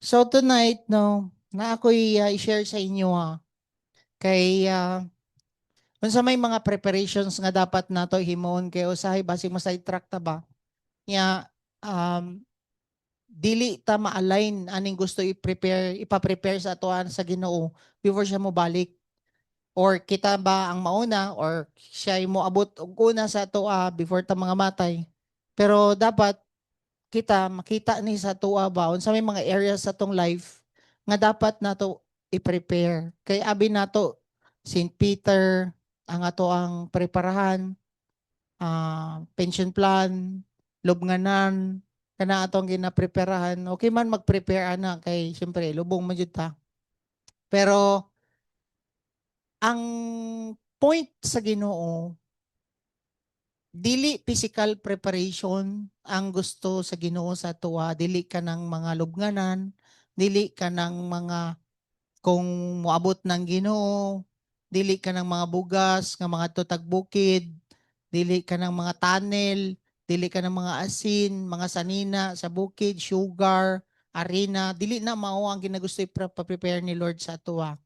So tonight, no, na ako'y i-share sa inyo kay unsa may mga preparations nga dapat nato himuon kay usahay basi mo sa track ta ba. Nya um, dili ta ma-align aning gusto ipa-prepare sa atoan sa Ginoo before siya mo balik, or kita ba ang mauna or siya mo abot og una sa atoa before ta mga matay. Pero dapat kita makita ni sa tuwa ba unsa may mga areas sa tong life nga dapat nato i-prepare. Kay abi nato St. Peter ang ato ang preparahan, pension plan, lubnganan, kana atong ginapreparahan. Okay man mag-prepare ana kay syempre lubong man jud ta. Pero ang point sa Ginoo, dili physical preparation ang gusto sa Ginoo sa tuwa, dili ka ng mga lubnganan, dili ka ng mga kung moabot ng Ginoo, dili ka ng mga bugas nga mga tutag bukid, dili ka ng mga tunnel, dili ka ng mga asin, mga sanina sa bukid, sugar, arena, dili na mao ang ginagusto i-prepare ni Lord sa tuwa.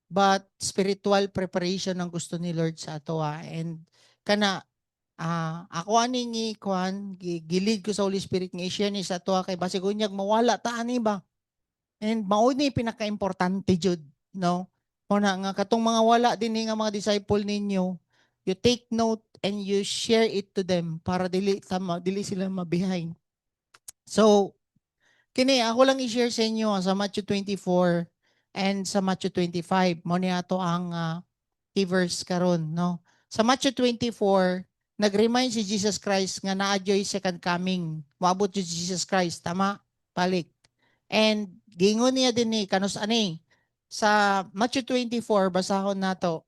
But spiritual preparation ang gusto ni Lord sa tuwa. And kana ako aning kuan gilid ko sa Holy Spirit nga i-share ni sa tuwa kay basig unyag mawala ta ani ba. And mao ni pinaka-importante jud, no? Una nga katong mga wala din nga mga disciple ninyo, you take note and you share it to them para dili sila ma-behind. So, kini ako lang i-share sa inyo sa Matthew 24 and sa Matthew 25. Mo ni ato ang key verse karon, no? Sa Matthew 24, nag-remind si Jesus Christ nga naadyoy second coming. Moabot si Jesus Christ, tama? Balik. And gingon niya din ni kanus ani sa Matthew 24 basahon nato.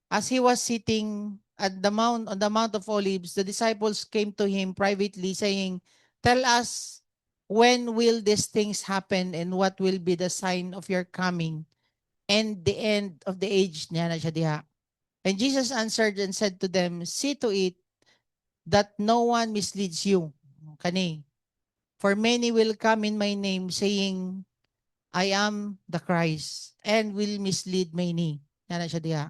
As he was sitting at the mount on the Mount of Olives, the disciples came to him privately saying, "Tell us, when will these things happen and what will be the sign of your coming and the end of the age?" Niya na siya diha. And Jesus answered and said to them, "See to it that no one misleads you." Kani, "For many will come in my name saying, I am the Christ, and will mislead many." Yan na siya diha.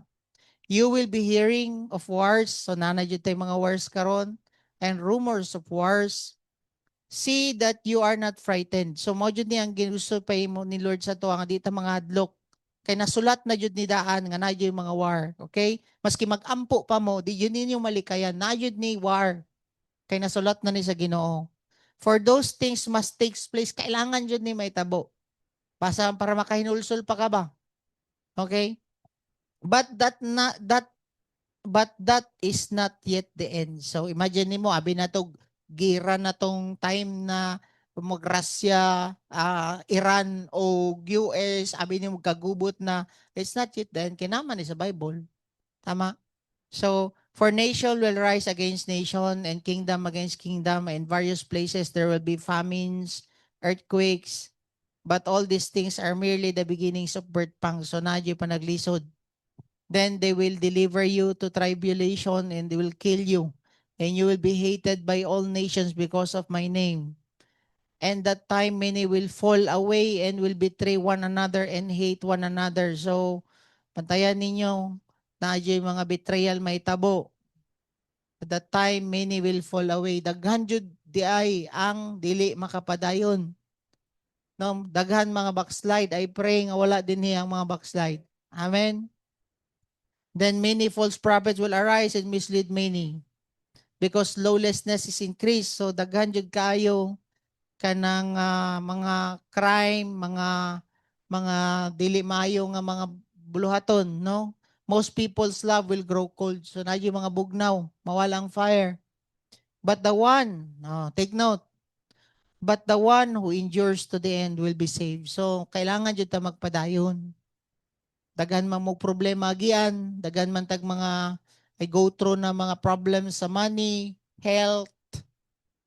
"You will be hearing of wars." So nanay jud tay mga wars karon, "and rumors of wars. See that you are not frightened." So mao jud ni ang ginusto pa mo ni Lord sa tuwa nga di ta mga hadlok. Kay nasulat na jud ni daan nga na jud mga war. Okay? Maski mag-ampo pa mo, di yun ninyo malikayan. Na jud ni war. Kay nasulat na ni sa Ginoo. "For those things must take place." Kailangan jud ni may tabo. Para makahinulsol pa ka ba? Okay? But that is not yet the end. So imagine mo, abi na to gira na tong time na magrasya, Iran o US, abi ni magkagubot na it's not yet the end. Kinaman ni sa Bible. Tama? So, "For nation will rise against nation and kingdom against kingdom, and various places there will be famines, earthquakes, but all these things are merely the beginnings of birth pangs." So, nadyo pa naglisod. "Then they will deliver you to tribulation and they will kill you, and you will be hated by all nations because of my name. And that time many will fall away and will betray one another and hate one another." So, pantayan ninyo, nadyo yung mga betrayal may tabo. "At that time many will fall away." Daghan jud di ay ang dili makapadayon. No, daghan mga backslide. I pray nga wala din ang mga backslide. Amen. "Then many false prophets will arise and mislead many, because lawlessness is increased." So daghan jud kayo kanang mga crime, mga dili maayo nga mga buluhaton, no? "Most people's love will grow cold." So na yung mga bugnaw, mawalang fire. But the one, take note, "but the one who endures to the end will be saved." So kailangan jud ta magpadayon. Daghan man mo problema agian, daghan man tag mga I go through na mga problems sa money, health,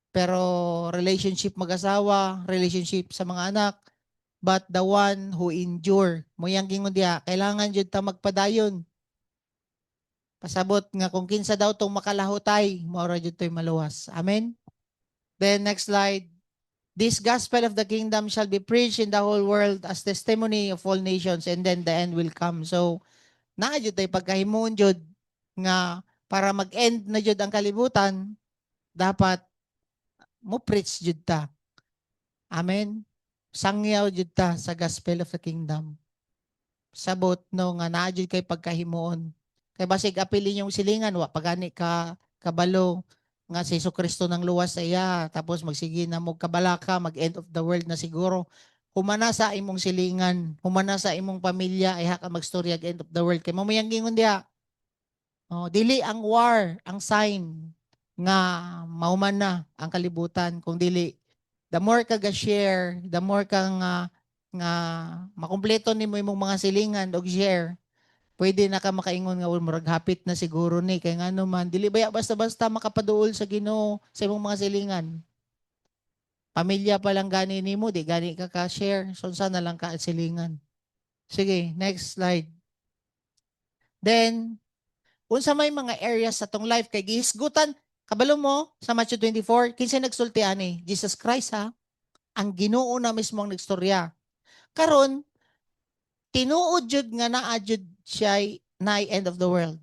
pero relationship mag-asawa, relationship sa mga anak. But the one who endure, mo yang gingon diha, kailangan jud ta magpadayon. Pasabot nga kung kinsa daw tong makalahutay, mao ra jud toy maluwas. Amen. Then next slide. This gospel of the kingdom shall be preached in the whole world as testimony of all nations, and then the end will come. So, naa jud tay pagkahimuon jud nga para mag-end na jud ang kalibutan, dapat mo preach jud ta. Amen. Sangyaw jud ta sa gospel of the kingdom. Sabot no nga naa jud kay pagkahimuon. Kay basig apilin yung silingan wa pagani ka kabalo nga si Jesucristo nang luwas sa iya, tapos magsige na mo kabalaka, mag-end of the world na siguro. Humana sa imong silingan, humana sa imong pamilya, ay haka magstorya end of the world. Kay mamayang gingon diha, dili ang war, ang sign nga mauman na ang kalibutan. Kung dili, the more ka ga-share, the more ka nga makumpleto nimo imong mga silingan og share, pwede na ka makaingon nga murag hapit na siguro ni kay ngano man dili baya basta-basta makapaduol sa Ginoo sa imong mga silingan. Pamilya pa lang gani nimo, di gani ka ka-share, so sana lang ka silingan. Sige, next slide. Then unsa may mga areas sa tong life kay gihisgutan kabalo mo sa Matthew 24 kinsa nagsulti ani? Jesus Christ ha. Ang Ginoo na mismo ang nagstorya. Karon tinuod jud nga naa jud siya na end of the world.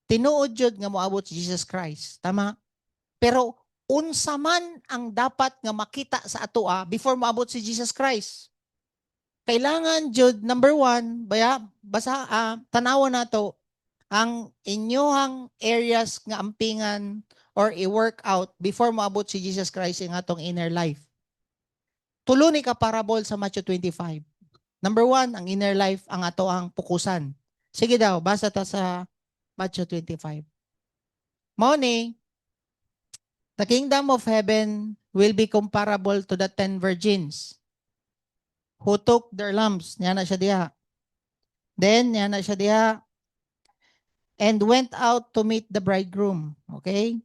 Tinuod jud nga moabot si Jesus Christ. Tama? Pero unsa man ang dapat nga makita sa atoa before moabot si Jesus Christ? Kailangan jud number 1, basa tanawon nato ang inyohang areas nga ampingan or i-work out before moabot si Jesus Christ ang atong inner life. Tulo ni ka parable sa Matthew 25. Number 1, ang inner life ang ato ang pukusan. Sige daw, basa ta sa Matthew 25. Mao ni, the kingdom of heaven will be comparable to the 10 virgins who took their lamps. Yan na siya diha. Then, yan na siya diha. And went out to meet the bridegroom. Okay?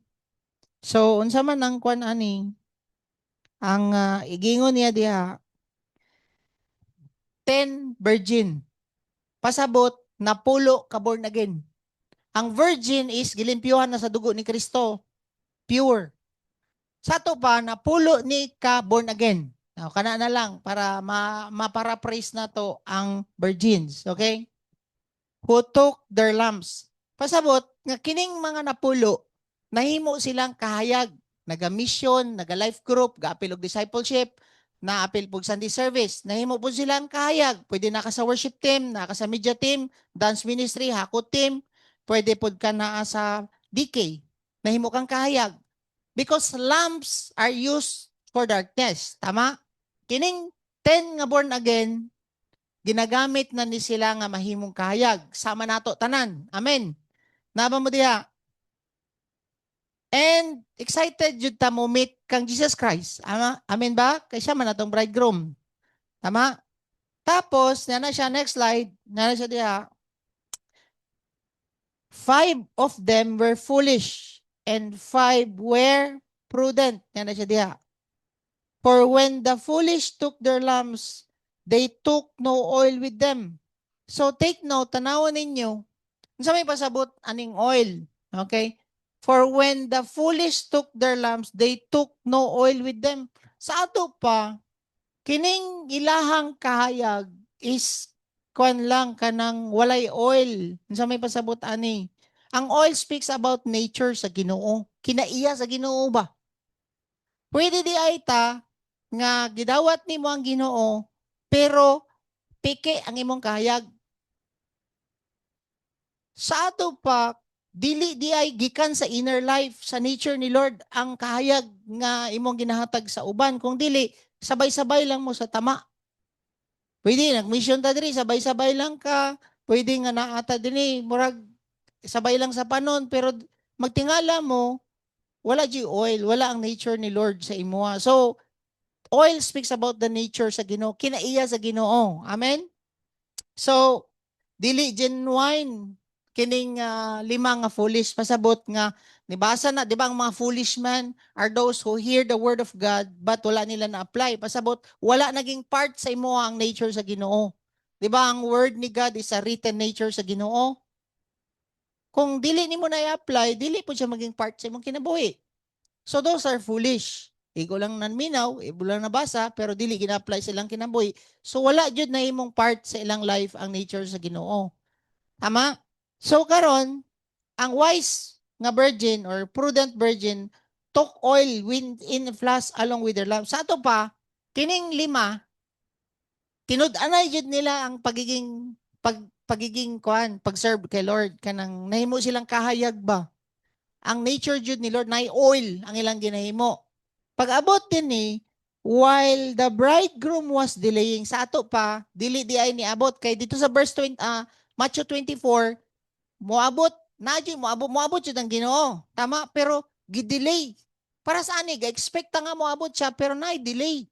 So, unsa man ang kwan ani, ang igingon niya diha, 10 virgin. Pasabot, napulo ka born again. Ang virgin is gilimpyuhan na sa dugo ni Kristo. Pure. Sa to pa, napulo ni ka born again. Now, kana na lang para ma-paraphrase na to ang virgins. Okay? Who took their lamps. Pasabot, nga kining mga napulo, nahimo silang kahayag. Naga-mission, naga-life group, ga-apil og discipleship, na-apil po Sunday service. Nahimo po silang kahayag. Pwede naka sa worship team, naka sa media team, dance ministry, hakot team. Pwede po ka na sa DK. Nahimo kang kahayag. Because lamps are used for darkness. Tama? Kining 10 nga born again, ginagamit na ni sila nga mahimong kahayag. Sama nato tanan. Amen. Naba mo diha. And excited jud ta mo meet kang Jesus Christ. Amen ba? Kay siya man atong bridegroom. Tama? Tapos, na siya, next slide, na siya diha. 5 of them were foolish and 5 were prudent. Na siya diha. For when the foolish took their lamps, they took no oil with them. So take note, tanawan ninyo, sa may pasabot aning oil. Okay? For when the foolish took their lamps, they took no oil with them. Sa ato pa, kining ilahang kahayag is kwan lang kanang walay oil. Sa may pasabot ani. Ang oil speaks about nature sa Ginoo. Kinaiya sa Ginoo ba? Pwede di ay ta nga gidawat nimo ang Ginoo pero pike ang imong kahayag. Sa ato pa, dili di ay gikan sa inner life, sa nature ni Lord, ang kahayag nga imong ginahatag sa uban. Kung dili, sabay-sabay lang mo sa tama. Pwede, nag-mission ta diri, sabay-sabay lang ka. Pwede nga naata dini, murag, sabay lang sa panon, pero magtingala mo, wala di oil, wala ang nature ni Lord sa imuha. So, oil speaks about the nature sa Ginoo, kinaiya sa Ginoo. Amen? So, dili genuine kining lima nga foolish. Pasabot nga nibasa na, di ba, ang mga foolish man are those who hear the word of God but wala nila na-apply. Pasabot, wala naging part sa imo ang nature sa Ginoo. Di ba, ang word ni God is a written nature sa Ginoo. Kung dili nimo na i-apply, dili po siya maging part sa imong kinabuhi. So those are foolish. Igo lang nanminaw, igo lang nabasa, pero dili gina-apply silang kinabuhi. So wala jud na imong part sa ilang life ang nature sa Ginoo. Tama? So karon, ang wise nga virgin or prudent virgin took oil in a flask along with their lamp. Sa ato pa, kining lima, tinud-anay jud nila ang pagiging pag-serve kay Lord kanang nahimo silang kahayag ba. Ang nature jud ni Lord nay oil ang ilang ginahimo. Pag-abot din ni while the bridegroom was delaying sa ato pa dili di ay niabot kay dito sa verse 20 Matthew 24 moabot moabot jud ang Ginoo. Tama pero gidelay. Para sa ani ga-expect nga moabot siya pero nay delay.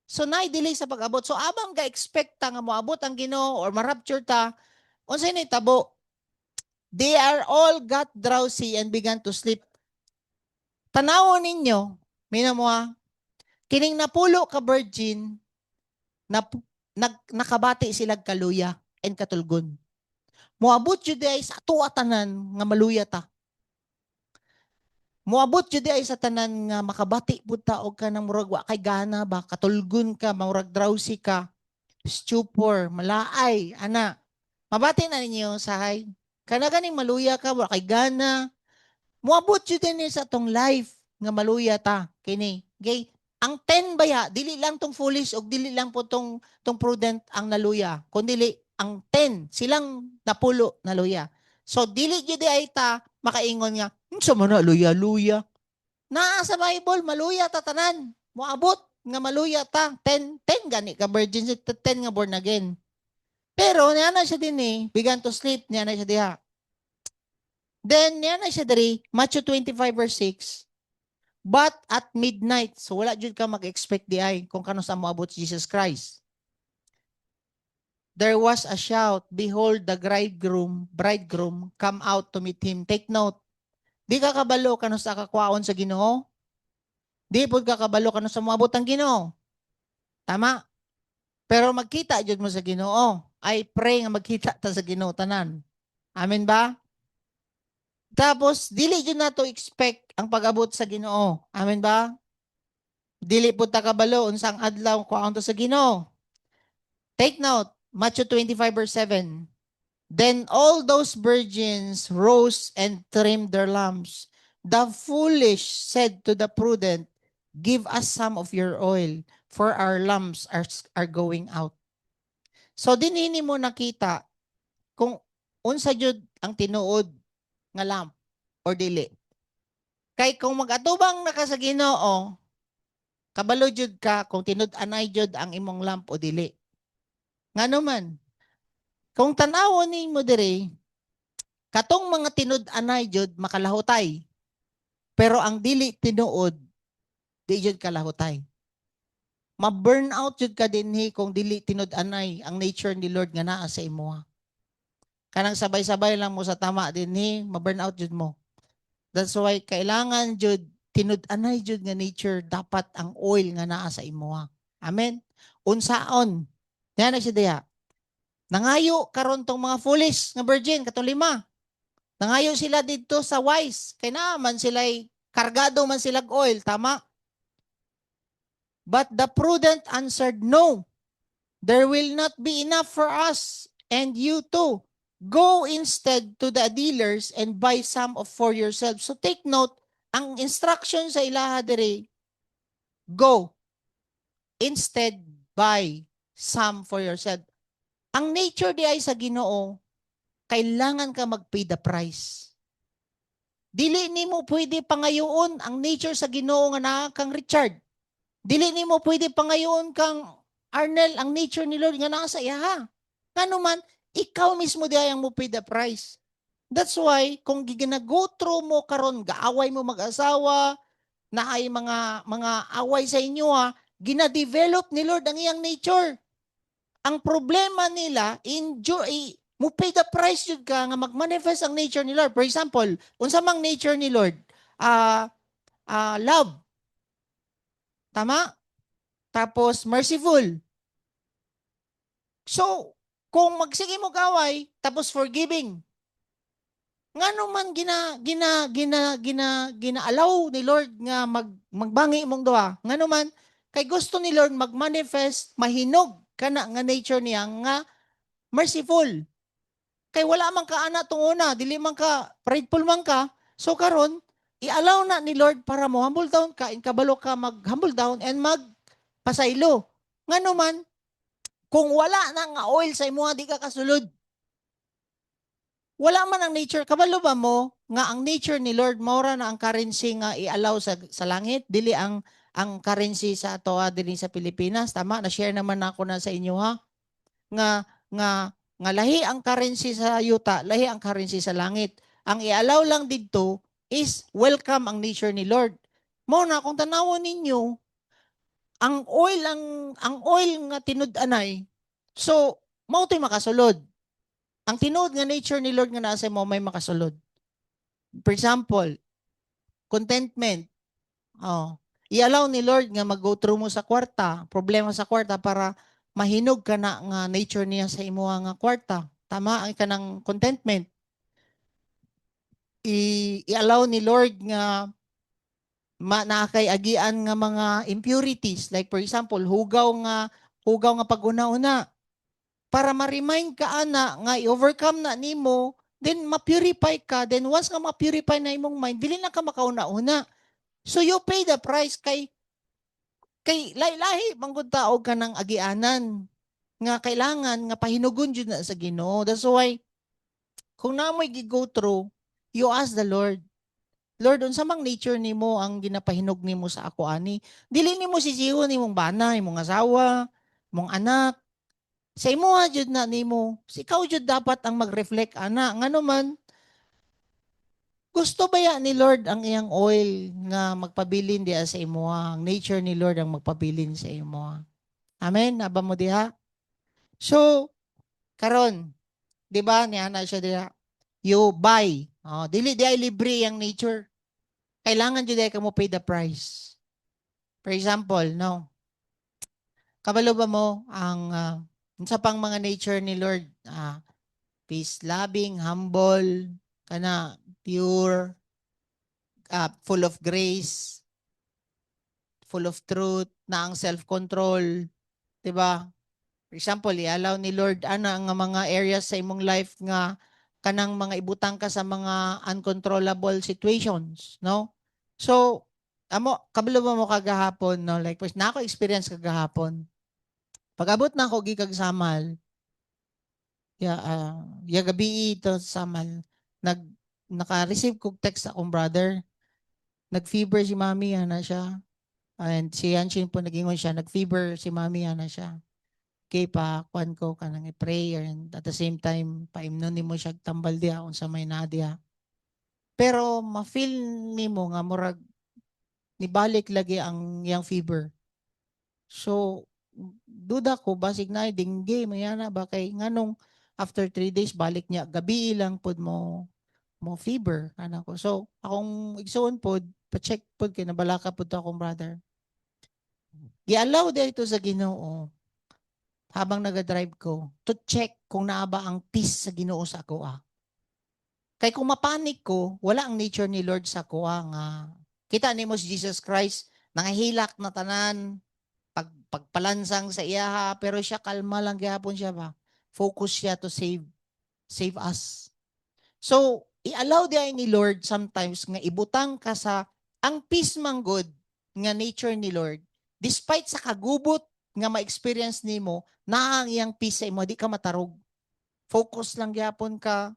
So delay sa pag-abot. So abang ga-expect nga moabot ang Ginoo or ma-rapture ta, unsay ni tabo? They are all got drowsy and began to sleep. Tanawon ninyo, minamuha, kining napulo ka virgin, nakabati silag kaluya and katulgon. Moabot jud ay sa tuwa tanan nga maluya ta. Moabot jud ay sa tanan nga makabati pud ta og kanang murag wa kay gana ba, katulgon ka, murag drowsy ka, stupor, malaay, ana. Mabati na ninyo sahay. Kana ganing maluya ka, wa kay gana. Moabot jud din sa tong life nga maluya ta kini. Okay? Ang 10 baya, dili lang tong foolish o dili lang po tong prudent ang naluya, kundi ang 10 silang napulo naluya. So dili jud ay ta makaingon nga, sa man luya-luya. Naa sa Bible maluya ta tanan. Moabot nga maluya ta 10 gani ka virgin 10 nga born again. Pero niya na siya din began to sleep niya na siya diha. Then niya na siya diri Matthew 25 verse 6. But at midnight, so wala jud ka mag-expect di ay kung kano sa moabot Jesus Christ. There was a shout, behold the bridegroom come out to meet him. Take note. Di ka kabalo kano sa kakwaon sa Ginoo? Di pud ka kabalo kano sa moabot ang Ginoo. Tama? Pero magkita jud mo sa Ginoo. I pray nga magkita ta sa Ginoo tanan. Amen ba? Tapos dili jud nato expect ang pag-abot sa Ginoo. Amen ba? Dili pud ta kabalo unsang adlaw kuaon to sa Ginoo. Take note, Matthew 25 verse 7. Then all those virgins rose and trimmed their lamps. The foolish said to the prudent, give us some of your oil, for our lamps are going out. So dinini mo nakita kung unsa jud ang tinuod nga lamp or dili. Kay kung mag-atubang naka sa Ginoo, kabalo jud ka kung tinud-anay jud ang imong lamp o dili. Ngano man, kung tan-awon nimo diri, katong mga tinud-anay jud makalahutay. Pero ang dili tinuod, di jud kalahutay. Ma-burn out jud ka dinhi kung dili tinud-anay ang nature ni Lord nga naa sa imo. Kanang sabay-sabay lang mo sa tama dinhi, ma-burn out jud mo. That's why kailangan jud tinud-anay jud nga nature dapat ang oil nga naa sa imo. Amen. Unsaon? Yan na siya diha. Nangayo karon tong mga foolish nga virgin katong 5. Nangayo sila dito sa wise. Kay naman sila'y kargado man silag oil, tama? But the prudent answered, no, there will not be enough for us and you too. Go instead to the dealers and buy some for yourselves. So take note, ang instruction sa ilaha diri, go. Instead, buy some for yourself. Ang nature di ay sa Ginoo, kailangan ka mag-pay the price. Dili nimo pwede pangayoon ang nature sa Ginoo nga naa kang Richard. Dili nimo pwede pangayoon kang Arnel ang nature ni Lord nga naa sa iya. Ngano man, ikaw mismo di ang mo pay the price. That's why kung gina-go through mo karon gaaway mo mag-asawa, na ay mga away sa inyo gina-develop ni Lord ang iyang nature. Ang problema nila, enjoy, mo pay the price yun ka nga mag-manifest ang nature ni Lord. For example, unsa mang nature ni Lord? Love. Tama? Tapos merciful. So, kung magsige mo kaway, tapos forgiving. Ngano man gina-allow ni Lord nga magbangi imong duha. Ngano man kay gusto ni Lord mag-manifest mahinog kana nga nature niya nga merciful. Kay wala man ka ana tong una, dili man ka prideful man ka. So karon i-allow na ni Lord para mo humble down ka, in kabalo ka mag-humble down and magpasaylo. Ngano man kung wala na nga oil sa imo di ka kasulod. Wala man ang nature, kabalo ba mo nga ang nature ni Lord maura na ang currency nga i-allow sa langit, dili ang currency sa ato dili sa Pilipinas. Tama, na-share naman ako na sa inyo ha. Nga nga nga lahi ang currency sa yuta, lahi ang currency sa langit. Ang i-allow lang didto is welcome ang nature ni Lord. Mo na kung tanawon ninyo, ang oil nga tinud-anay, so mao to'y makasulod. Ang tinuod nga nature ni Lord nga naa sa mo may makasulod. For example, contentment. Oh, i-allow ni Lord nga mag-go through mo sa kwarta, problema sa kwarta para mahinog ka na nga nature niya sa imo nga kwarta. Tama ang kanang contentment. I-allow ni Lord nga nakay agian nga mga impurities, like for example hugaw nga pag-una-una para ma-remind ka ana nga i-overcome na nimo, then ma-purify ka, then once nga ma-purify na imong mind, dili na ka makauna-una. So you pay the price kay lahi manggod taog ka ng agianan nga kailangan nga pahinugon jud na sa Ginoo. That's why kung namoy gi-go through, you ask the Lord, Lord, unsa mang nature nimo ang ginapahinog nimo sa ako ani? Dili nimo sisihon imong bana, imong asawa, imong anak. Sa imo jud na nimo. Ikaw jud dapat ang mag-reflect ana. Ngano man gusto ba ya ni Lord ang iyang oil nga magpabilin diha sa imo? Ang nature ni Lord ang magpabilin sa imo. Amen. Aba mo diha. So karon, di ba niya na siya diha? You buy. Oh, dili di ay libre ang nature. Kailangan jud ay kamo pay the price. For example, no. Kabalo ba mo ang unsa pang mga nature ni Lord? Peace loving, humble, kana pure, full of grace, full of truth, na ang self-control, 'di ba? For example, i-allow ni Lord ana nga mga areas sa imong life nga kanang mga ibutang ka sa mga uncontrollable situations, no? So, kabalo ba mo kagahapon, no? Like, na ako experience kagahapon. Pag-abot na ako gikag Samal, gabi ito Samal, naka-receive kog text akong brother. Nag-fever si mami, ana siya. And si Yanshin po nagingon siya, nag-fever si mami, ana siya. Okay, kuan ko kanang i-prayer and at the same time paimnon nimo siya tambal diha unsa may na diha. Pero ma-feel nimo nga murag nibalik lagi ang yang fever. So duda ko basig na dengue mayana ba kay nganong after 3 days balik niya gabi lang pod mo fever kana ko. So akong igsuon pod pa-check pod kay nabalaka pod akong brother. Gi-allow dito sa Ginoo habang naga-drive ko to check kung naa ba ang peace sa Ginoo sa ako. Kay kung mapanik ko, wala ang nature ni Lord sa ako nga. Kita nimo si Jesus Christ, nangahilak na tanan, pagpalansang sa iya pero siya kalma lang gyapon siya ba. Focus siya to save us. So, i-allow di ni Lord sometimes nga ibutang ka sa ang peace man good nga nature ni Lord. Despite sa kagubot nga ma-experience nimo, na ang iyang peace sa imo, di ka matarog. Focus lang gyapon ka.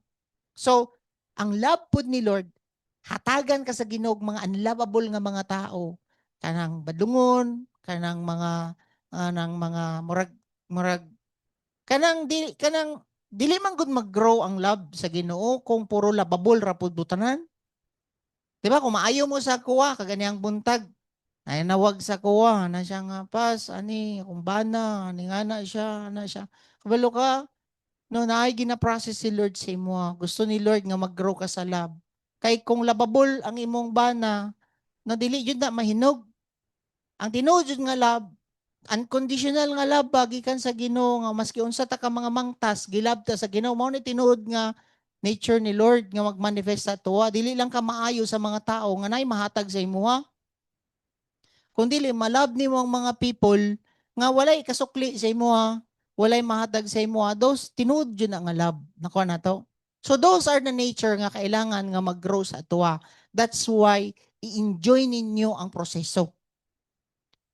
So, ang love pod ni Lord, hatagan ka sa Ginoo mga unlovable nga mga tao. Kanang badungon, kanang mga murag kanang dili man gud mag-grow ang love sa Ginoo kung puro lababol ra pud butanan. Di ba kung maayo mo sa kuwa kaganiyang buntag, ay nawag sa kuwa na siya nga pas ani kung bana ani nga na siya. Kabalo ka no naay gina-process si Lord sa imo. Gusto ni Lord nga mag-grow ka sa love. Kay kung lababol ang imong bana, no dili jud na mahinog. Ang tinuod jud nga love, unconditional nga love gikan sa Ginoo nga maski unsa ta ka mga mangtas, gilab ta sa Ginoo. Mao ni tinuod nga nature ni Lord nga magmanifest sa tuwa. Dili lang ka maayo sa mga tao nga nay mahatag sa imuha. Kung dili malab nimo ang mga people nga walay kasukli sa imuha, walay mahatag sa imuha, those tinuod yun nga love. Nakuha na to. So those are the nature nga kailangan nga mag-grow sa tuwa. That's why i-enjoy ninyo ang proseso.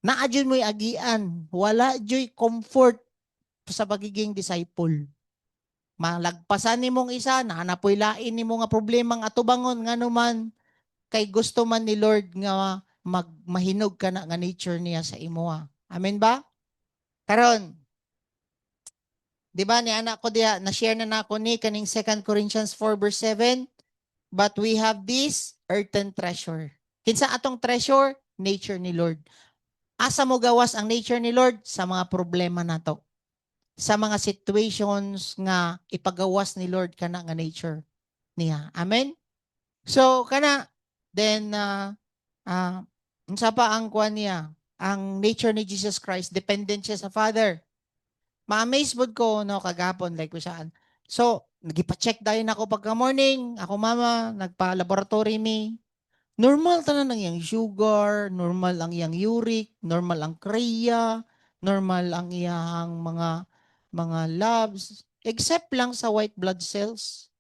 Naadyon mo'y agian, wala joy comfort sa pagiging disciple. Malagpasan nimong isa, naanapoy lain nimo nga problema nga atubangon nga naman kay gusto man ni Lord nga mahinog ka na nga nature niya sa imuha. Amen ba? Karon, di ba ni anak ko diya, na-share na nako ni kaning 2 Corinthians 4 verse 7, but we have this earthen treasure. Kinsa atong treasure? Nature ni Lord. Asa mo gawas ang nature ni Lord? Sa mga problema nato. Sa mga situations nga ipagawas ni Lord kana nga nature niya. Amen? So, kana, then, unsa pa ang kuan niya? Ang nature ni Jesus Christ, dependent siya sa Father. Ma-amaze pod ko, no, kagapon, like ko saan. So, nagipa-check dahil ako pagka morning, ako mama, nagpa-laboratory mi. Normal tanan ang iyang sugar, normal ang iyang uric, normal ang kreya, normal ang iyang mga labs, except lang sa white blood cells.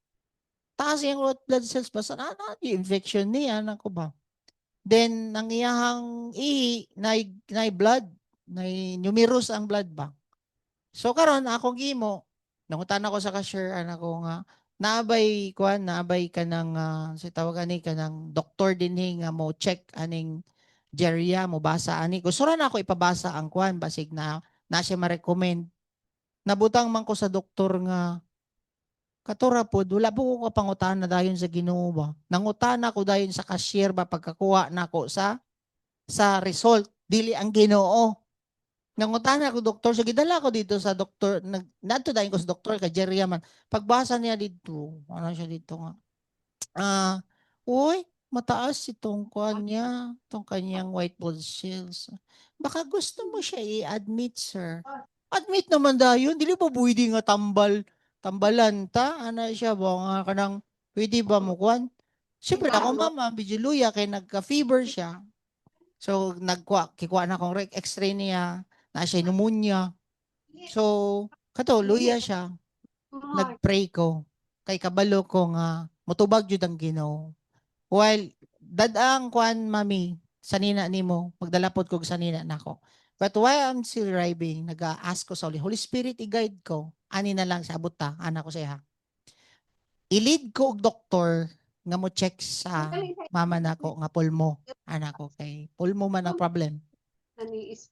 Taas yung white blood cells basta yung infection niya, nako ba? Then, ang iyang na blood, na numerous ang blood bank. So, karon akong gimo, nangutan ako sa cashier, anak ko nga, naabay ka ng, sa tawag ani ka ng doktor dinhi nga mo check aning Jeria mo basa ani. Gusto ra na ako ipabasa ang kuan basig na siya ma-recommend. Nabutang man ko sa doktor nga katura pod wala po ko kapangutana dayon sa Ginoo ba. Nangutana ko dayon sa cashier ba pagkakuha nako sa result dili ang Ginoo. Nangutana ko doktor, so gidala ko dito sa doktor, nadto dayon ko sa doktor kay Jerry man. Pagbasa niya dito, ano siya dito nga. Uy, mataas itong kuan niya, itong kanyang white blood cells. Baka gusto mo siya i-admit, sir. Admit naman dayon, dili pa pwede nga tambalan ta, ana siya ba nga kanang pwede ba mo kuan? Siyempre ako mama, bijiluya kay nagka-fever siya. So kikuha na akong x-ray niya, na siya pneumonia. So kato luya siya. Nagpray ko kay kabalo ko nga motubag jud ang Ginoo. While dadang kuan mami sanina nimo magdalapod kog sanina nako. But while I'm still driving, nag-ask ko sa Holy Spirit i-guide ko. Ani na lang sa abot ta, anak ko siya. I-lead ko og doktor nga mo check sa mama nako nga pulmo. Anak ko kay pulmo man ang problem.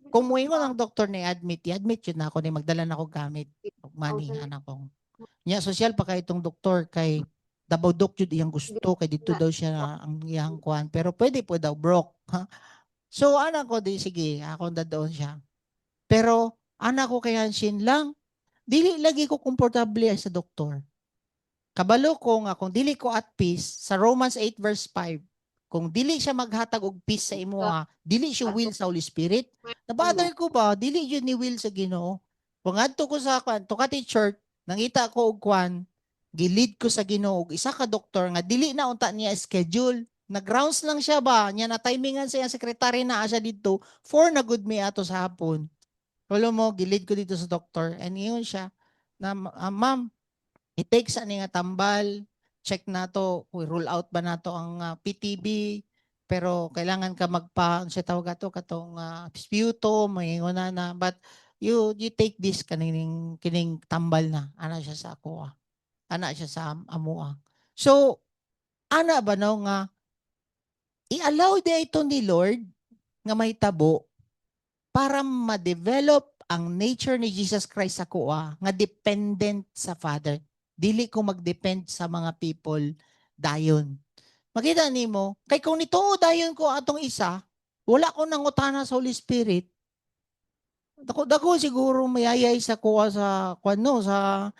Kung muingon ang doktor ni admit, i-admit yun na ako ni magdala na ako gamit. Money, anak ko. Nya social pa kay itong doktor kay Davao Doc jud iyang gusto kay dito daw siya ang iyang kuan pero pwede po daw broke. Ha? So anak ko di sige, ako doon siya. Pero anak ko kay Hanshin lang, dili lagi ko komportable sa doktor. Kabalo ko nga kung dili ko at peace sa Romans 8 verse 5, kung dili siya maghatag og peace sa imuha, dili siya will sa Holy Spirit. Nabother ko ba dili yun ni will sa Ginoo. Kung adto ko sa kwan, Tukati Church, nangita ko og kwan, gilid ko sa Ginoo og isa ka doktor nga dili na unta niya schedule. Nag-rounds lang siya ba? Nya na timingan sa iyang sekretary na siya dito for na good me ato sa hapon. Wala mo, gilid ko dito sa doktor. And yun siya, na ma'am, i-take sa nga tambal, check nato, rule out ba nato ang PTB, pero kailangan ka siya tawag ato katong sputum, mayingon na, but you take this kining tambal na, ana siya sa ako, ana siya sa amua. So, ana ba no nga, i-allow di ito ni Lord nga may tabo para ma-develop ang nature ni Jesus Christ sa kuha nga dependent sa Father. Dili ko mag-depend sa mga people dayon. Makita nimo, kay kung nituo dayon ko atong isa, wala ko nangutana sa Holy Spirit. Dako siguro mayayay sa kuha sa kuno sa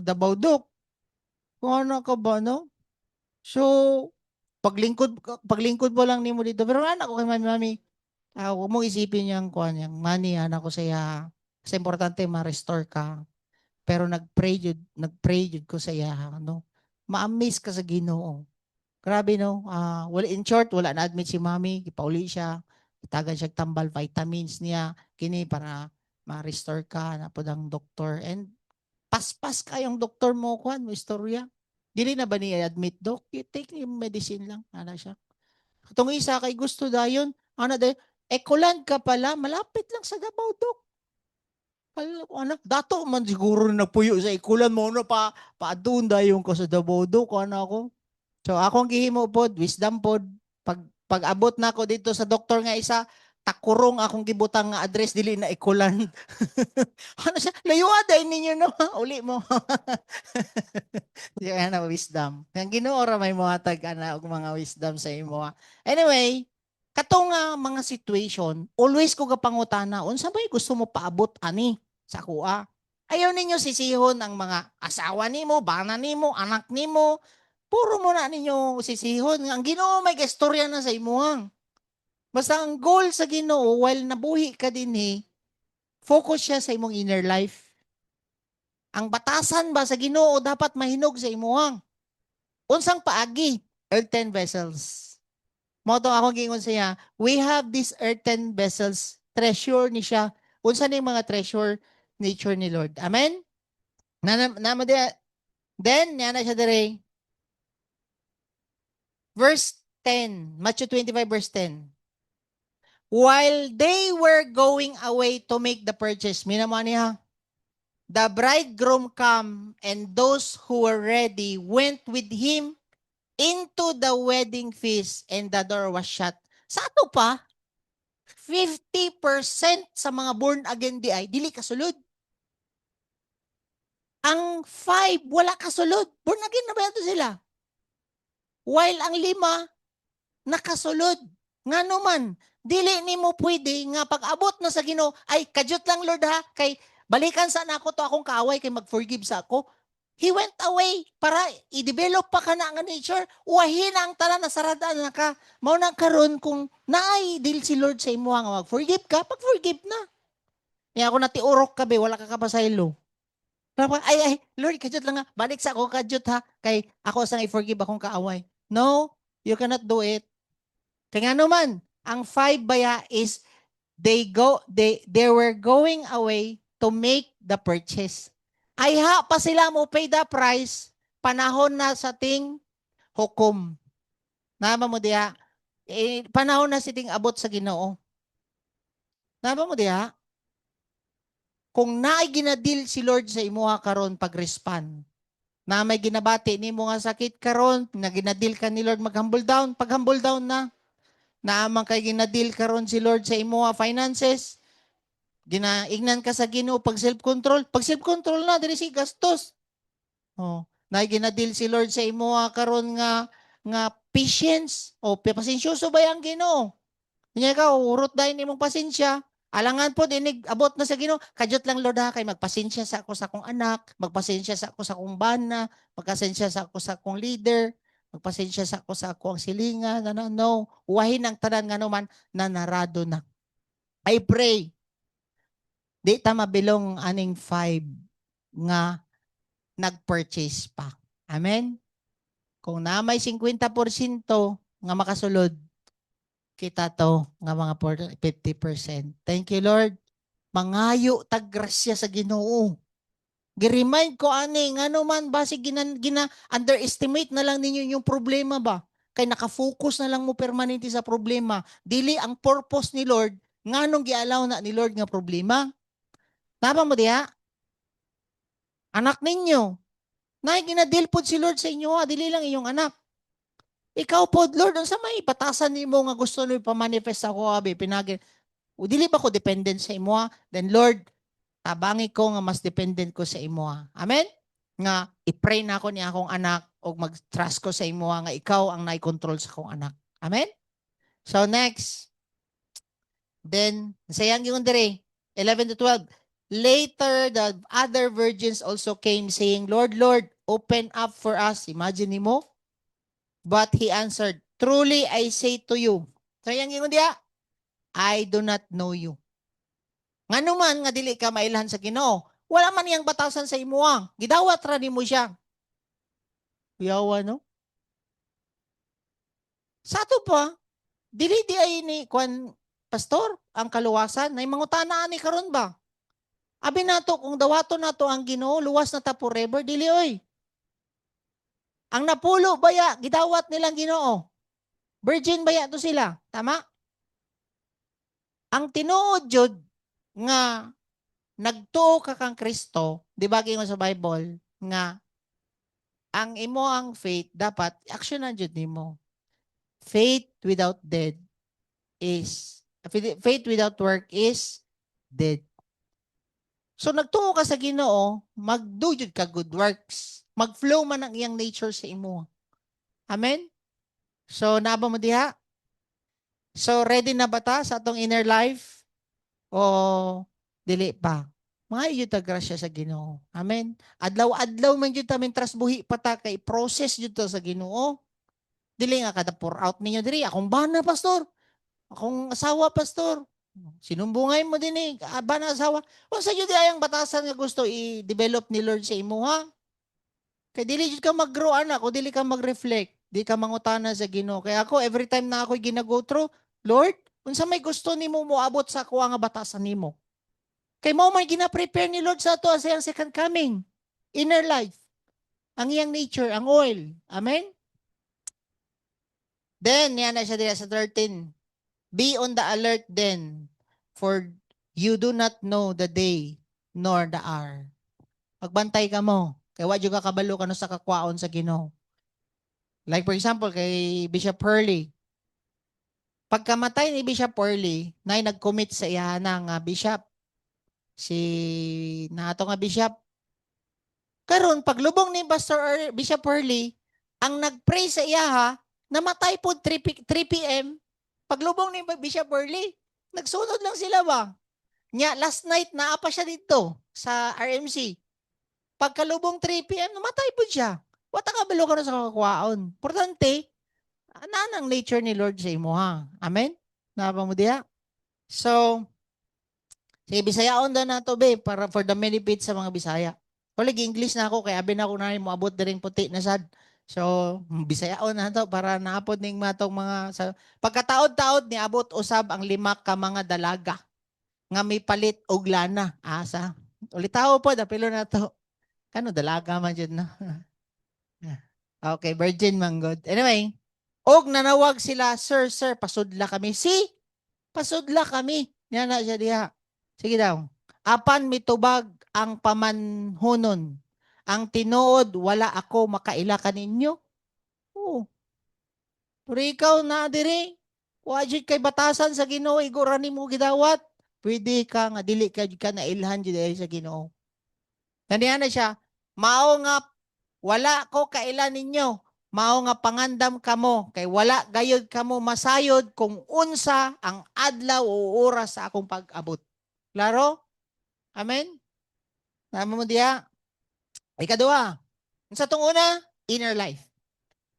Davao Doc. Kung ano ka ba no? So paglingkod mo lang nimo dito. Pero anak ko kay mami, huwag mong isipin yung kuan yung money anak ko saya. Kasi importante ma-restore ka. Pero nagpray jud ko sa iya ano. ma-amaze ka sa Ginoo. Grabe no. In short, wala na admit si Mami, gipauli siya. Itagan siya tambal vitamins niya kini para ma-restore ka na pud ang doktor, and paspas kayong doktor mo kuan mo istorya. Dili na ba niya admit, Dok? You take yung medicine lang. Ana siya. Itong isa kay gusto dayon. Ana dayon, Ecoland ka pala. Malapit lang sa Davao, Dok. Ano, dato man siguro na nagpuyo sa Ecoland mo no pa doon dayon ko sa Davao, Dok. Ano ako? So akong gihimo pod, wisdom pod. Pag abot na ako dito sa doktor nga isa, takurong akong gibutang nga address dili na Ecoland. Ano siya? Layuan dahil ninyo no. Uli mo. Di na wisdom. Ang Ginoo ra may mohatag ana og mga wisdom sa imo. Anyway, katong mga situation, always ko gapangutana, unsa bay gusto mo paabot ani sa kuha? Ayaw ninyo sisihon ang mga asawa nimo, bana nimo, anak nimo. Puro mo na ninyo sisihon. Ang Ginoo may istorya na sa imuhang. Basta ang goal sa Ginoo, while nabuhi ka din focus siya sa imong inner life. Ang batasan ba sa Ginoo dapat mahinog sa imuhang. Unsang paagi? Earthen vessels. Mo to akong giingon siya, we have these earthen vessels. Treasure ni siya. Unsa ni mga treasure nature ni Lord. Amen? Then, yana siya dire. Verse 10. Matthew 25 verse 10. While they were going away to make the purchase, minamo niya, the bridegroom come, and those who were ready went with him into the wedding feast, and the door was shut. Sa ato pa, 50% sa mga born again di ay dili kasulod. Ang 5 wala kasulod. Born again na ba ito sila? While ang 5 nakasulod. Ngano man, dili nimo pwede nga pag-abot na sa Ginoo, ay kadyot lang Lord ha, kay balikan sa nako to akong kaaway kay mag-forgive sa ako. He went away para i-develop pa ka na nga nature. Uwahin ang tanan na saradaan na ka. Mao na karon kung naay deal si Lord sa imo nga mag-forgive ka, pag-forgive na. Kaya ako natiurok ka be, wala ka kapasaylo. Ay, Lord, kadyot lang nga. Balik sa ako kadyot ha. Kay ako sang i-forgive akong kaaway. No, you cannot do it. Kaya nga naman, ang 5 baya is they were going away to make the purchase. Ay pa sila mo pay the price, panahon na sa ting hukom. Nama mo diya, panahon na sa ting abot sa Ginoo. Nama mo diya, kung naay ginadil si Lord sa imuha karon pag-respond, na may ginabati ni mo nga sakit karon, na ginadil ka ni Lord mag-humble down, pag-humble down na amang kay ginadil karon si Lord sa imuha finances, ginaignan ka sa Ginoo pag self-control na diri si gastos. Oh, na ginadil si Lord sa imuha karon nga patience. O pasensyoso ba yang Ginoo? Nya ka urot dahil nimong pasensya. Alangan po dinig abot na sa Ginoo. Kadyot lang Lord ha, kay magpasensya sa ako sa akong anak, magpasensya sa ako sa akong bana, magpasensya sa ako sa akong leader, magpasensya sa ako sa akong silingan. No. Uwahin ang tanan nga naman na narado na. I pray di ta mabilong aning 5 nga nag-purchase pa. Amen? Kung na may 50% nga makasulod, kita to nga mga 50%. Thank you, Lord. Mangayo tag grasya sa Ginoo. Gi-remind ko ani ngano man ba si underestimate na lang ninyo yung problema ba? Kay nakafocus na lang mo permanente sa problema. Dili ang purpose ni Lord nganong gialaw na ni Lord nga problema. Tama mo diha? Anak ninyo. Na ginadil pod si Lord sa inyo, dili lang inyong anak. Ikaw pod, Lord, unsa may batasan nimo nga gusto ni pa-manifest ako abi pinagin. O dili ba ko dependent sa imo? Then Lord, tabangi ko nga mas dependent ko sa imo. Amen? Nga i-pray na ako ni akong anak o mag-trust ko sa imo nga ikaw ang nai-control sa akong anak. Amen? So next. Then sayang yung dire 11 to 12. Later, the other virgins also came saying, Lord, Lord, open up for us. Imagine mo. But he answered, truly I say to you. So yung ingon diya, I do not know you. Ngano man nga dili ka mailhan sa Ginoo, wala man iyang batasan sa imuang. Gidawat ra nimo siya. Yawa no. Sa ato pa, dili di ay ni kwan pastor ang kaluwasan nay mangutana ani karon ba? Abi nato kung dawato nato ang Ginoo luwas na ta forever dili oy. Ang napulo baya gidawat nilang Ginoo. Virgin baya to sila, tama? Ang tinuod jud nga nagtuo ka kang Kristo, di ba gingon sa Bible nga ang imo ang faith dapat aksyonan jud nimo. Faith without dead is faith without work is dead. So nagtuo ka sa Ginoo, magdo jud ka good works. Mag-flow man ang iyang nature sa imo. Amen? So naaba mo diha? So ready na ba ta sa atong inner life? O dili pa? Maayo ta grasya sa Ginoo. Amen? Adlaw-adlaw man jud ta trasbuhi pa ta kay process jud ta sa Ginoo. Dili nga kada pour out ninyo diri. Akong bana, pastor. Akong asawa, pastor. Sinumbungay mo din eh. Bana asawa. O sa jud ayang batasan nga gusto i-develop ni Lord sa imo ha. Kay dili jud ka mag-grow anak o dili ka mag-reflect. Di ka mangutana sa Ginoo. Kaya ako every time na ako gina-go through, Lord, unsa may gusto nimo moabot sa ako nga batasan nimo? Kay mao may gina-prepare ni Lord sa ato sa iyang second coming. Inner life. Ang iyang nature, ang oil. Amen? Then, yan na siya dito sa 13. Be on the alert then, for you do not know the day nor the hour. Magbantay ka mo. Kaya wadyo ka kabalo ka no sa kakwaon sa Ginoo. Like for example, kay Bishop Hurley. Pagkamatay ni Bishop Hurley, na nag-commit sa iya ng bishop. Si nato nga bishop. Karon paglubong ni Bishop Hurley, ang nag-pray sa iya namatay po 3 p.m. Paglubong ni Bishop Hurley, nagsunod lang sila ba? Nya, last night, naapa siya dito sa RMC. Pagkalubong 3 p.m., namatay po siya. Wata ka balo ka na sa kakwaon. Importante, anang nature ni Lord sa imo ha. Amen? Napa mo diya? So, sige, Bisayaon daw na to be para for the benefit sa mga Bisaya. Kulig English na ako kaya abi na ako na mo abot diring puti na sad. So, Bisayaon na to para naapod ning matong mga sa pagkataod-taod ni abot usab ang 5 ka mga dalaga nga may palit og lana. Asa. Ulitaw po dapilo na to. Kano dalaga man jud na. Okay, virgin man god. Anyway, og nanawag sila, sir, pasudla kami. Pasudla kami. Yan na siya diha. Sige daw. Apan mitubag ang pamanhunon. Ang tinuod, wala ako makaila kaninyo. Oo. Pero ikaw na diri. Wajid kay batasan sa Ginoo, igura nimo gidawat. Pwede ka nga dili ka na ilhan diri sa Ginoo. Kaniya na siya, mao nga wala ko kailan ninyo. Mao nga pangandam kamo kay wala gayud kamo masayod kung unsa ang adlaw o oras sa akong pag-abot. Klaro? Amen? Tama mo diya? Ikaduha. Unsa tong una? Inner life.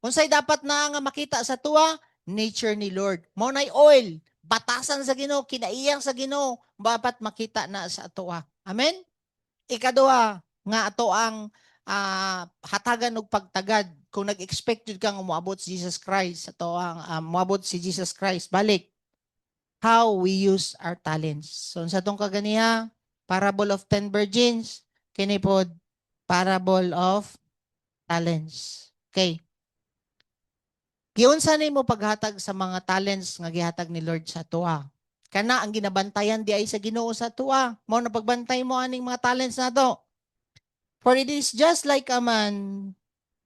Unsay dapat na nga makita sa tuwa? Nature ni Lord. Mao nay oil, batasan sa Ginoo, kinaiyang sa Ginoo, dapat makita na sa tuwa. Amen? Ikaduha, nga ato ang hatagan og pagtagad kung nag-expect jud kang moabot si Jesus Christ, ato ang moabot si Jesus Christ balik. How we use our talents. So sa tong kaganiha, parable of 10 virgins, kini pod parable of talents. Okay. Giunsa nimo paghatag sa mga talents nga gihatag ni Lord sa tuwa? Kana ang ginabantayan di ay sa Ginoo sa tuwa. Mao na pagbantay mo aning mga talents nato. For it is just like a man,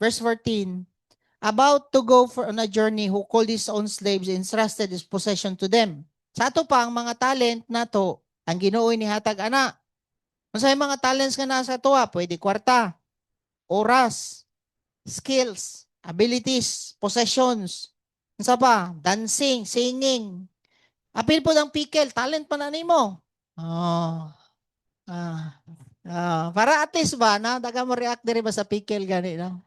verse 14, about to go for on a journey who called his own slaves and entrusted his possession to them. Sa ato pa, ang mga talent nato, ang Ginoo ni hatag ana. Unsay mga talents nga nasa tuwa? Pwede kwarta, oras, skills, abilities, possessions. Unsa pa? Dancing, singing. Apil po ng pickle, talent pa na nimo. Oh. Ah. Para at least ba na daga mo react diri ba sa pickle gani no?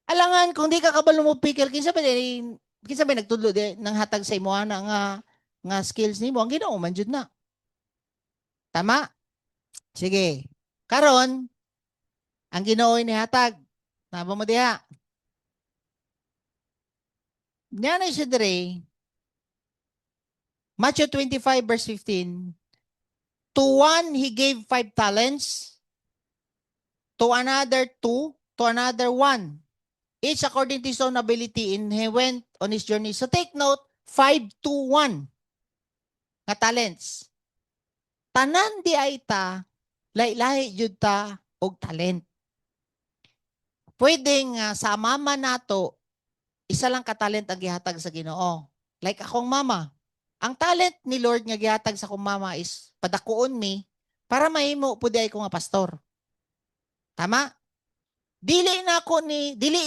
Alangan kung di ka kabalo mo pickle kinsa ba nagtudlo di nang hatag sa imo na nga skills nimo ang Ginoo man jud na. Tama? Sige. Karon ang Ginoo ni hatag Naba mo diha. Diyan na siya dire. Matthew 25 verse 15. To one he gave 5 talents, to another 2, to another 1. Each according to his own ability, and he went on his journey. So take note, 5 to 1 nga talents. Tanan di ay ta, lahi-lahi jud ta og talent. Pwedeng sa mama nato, isa lang ka talent ang gihatag sa Ginoo. Like akong mama. Ang talent ni Lord nga gihatag sa akong mama is padakuon mi para mahimo pud ay ko nga pastor. Tama? Dili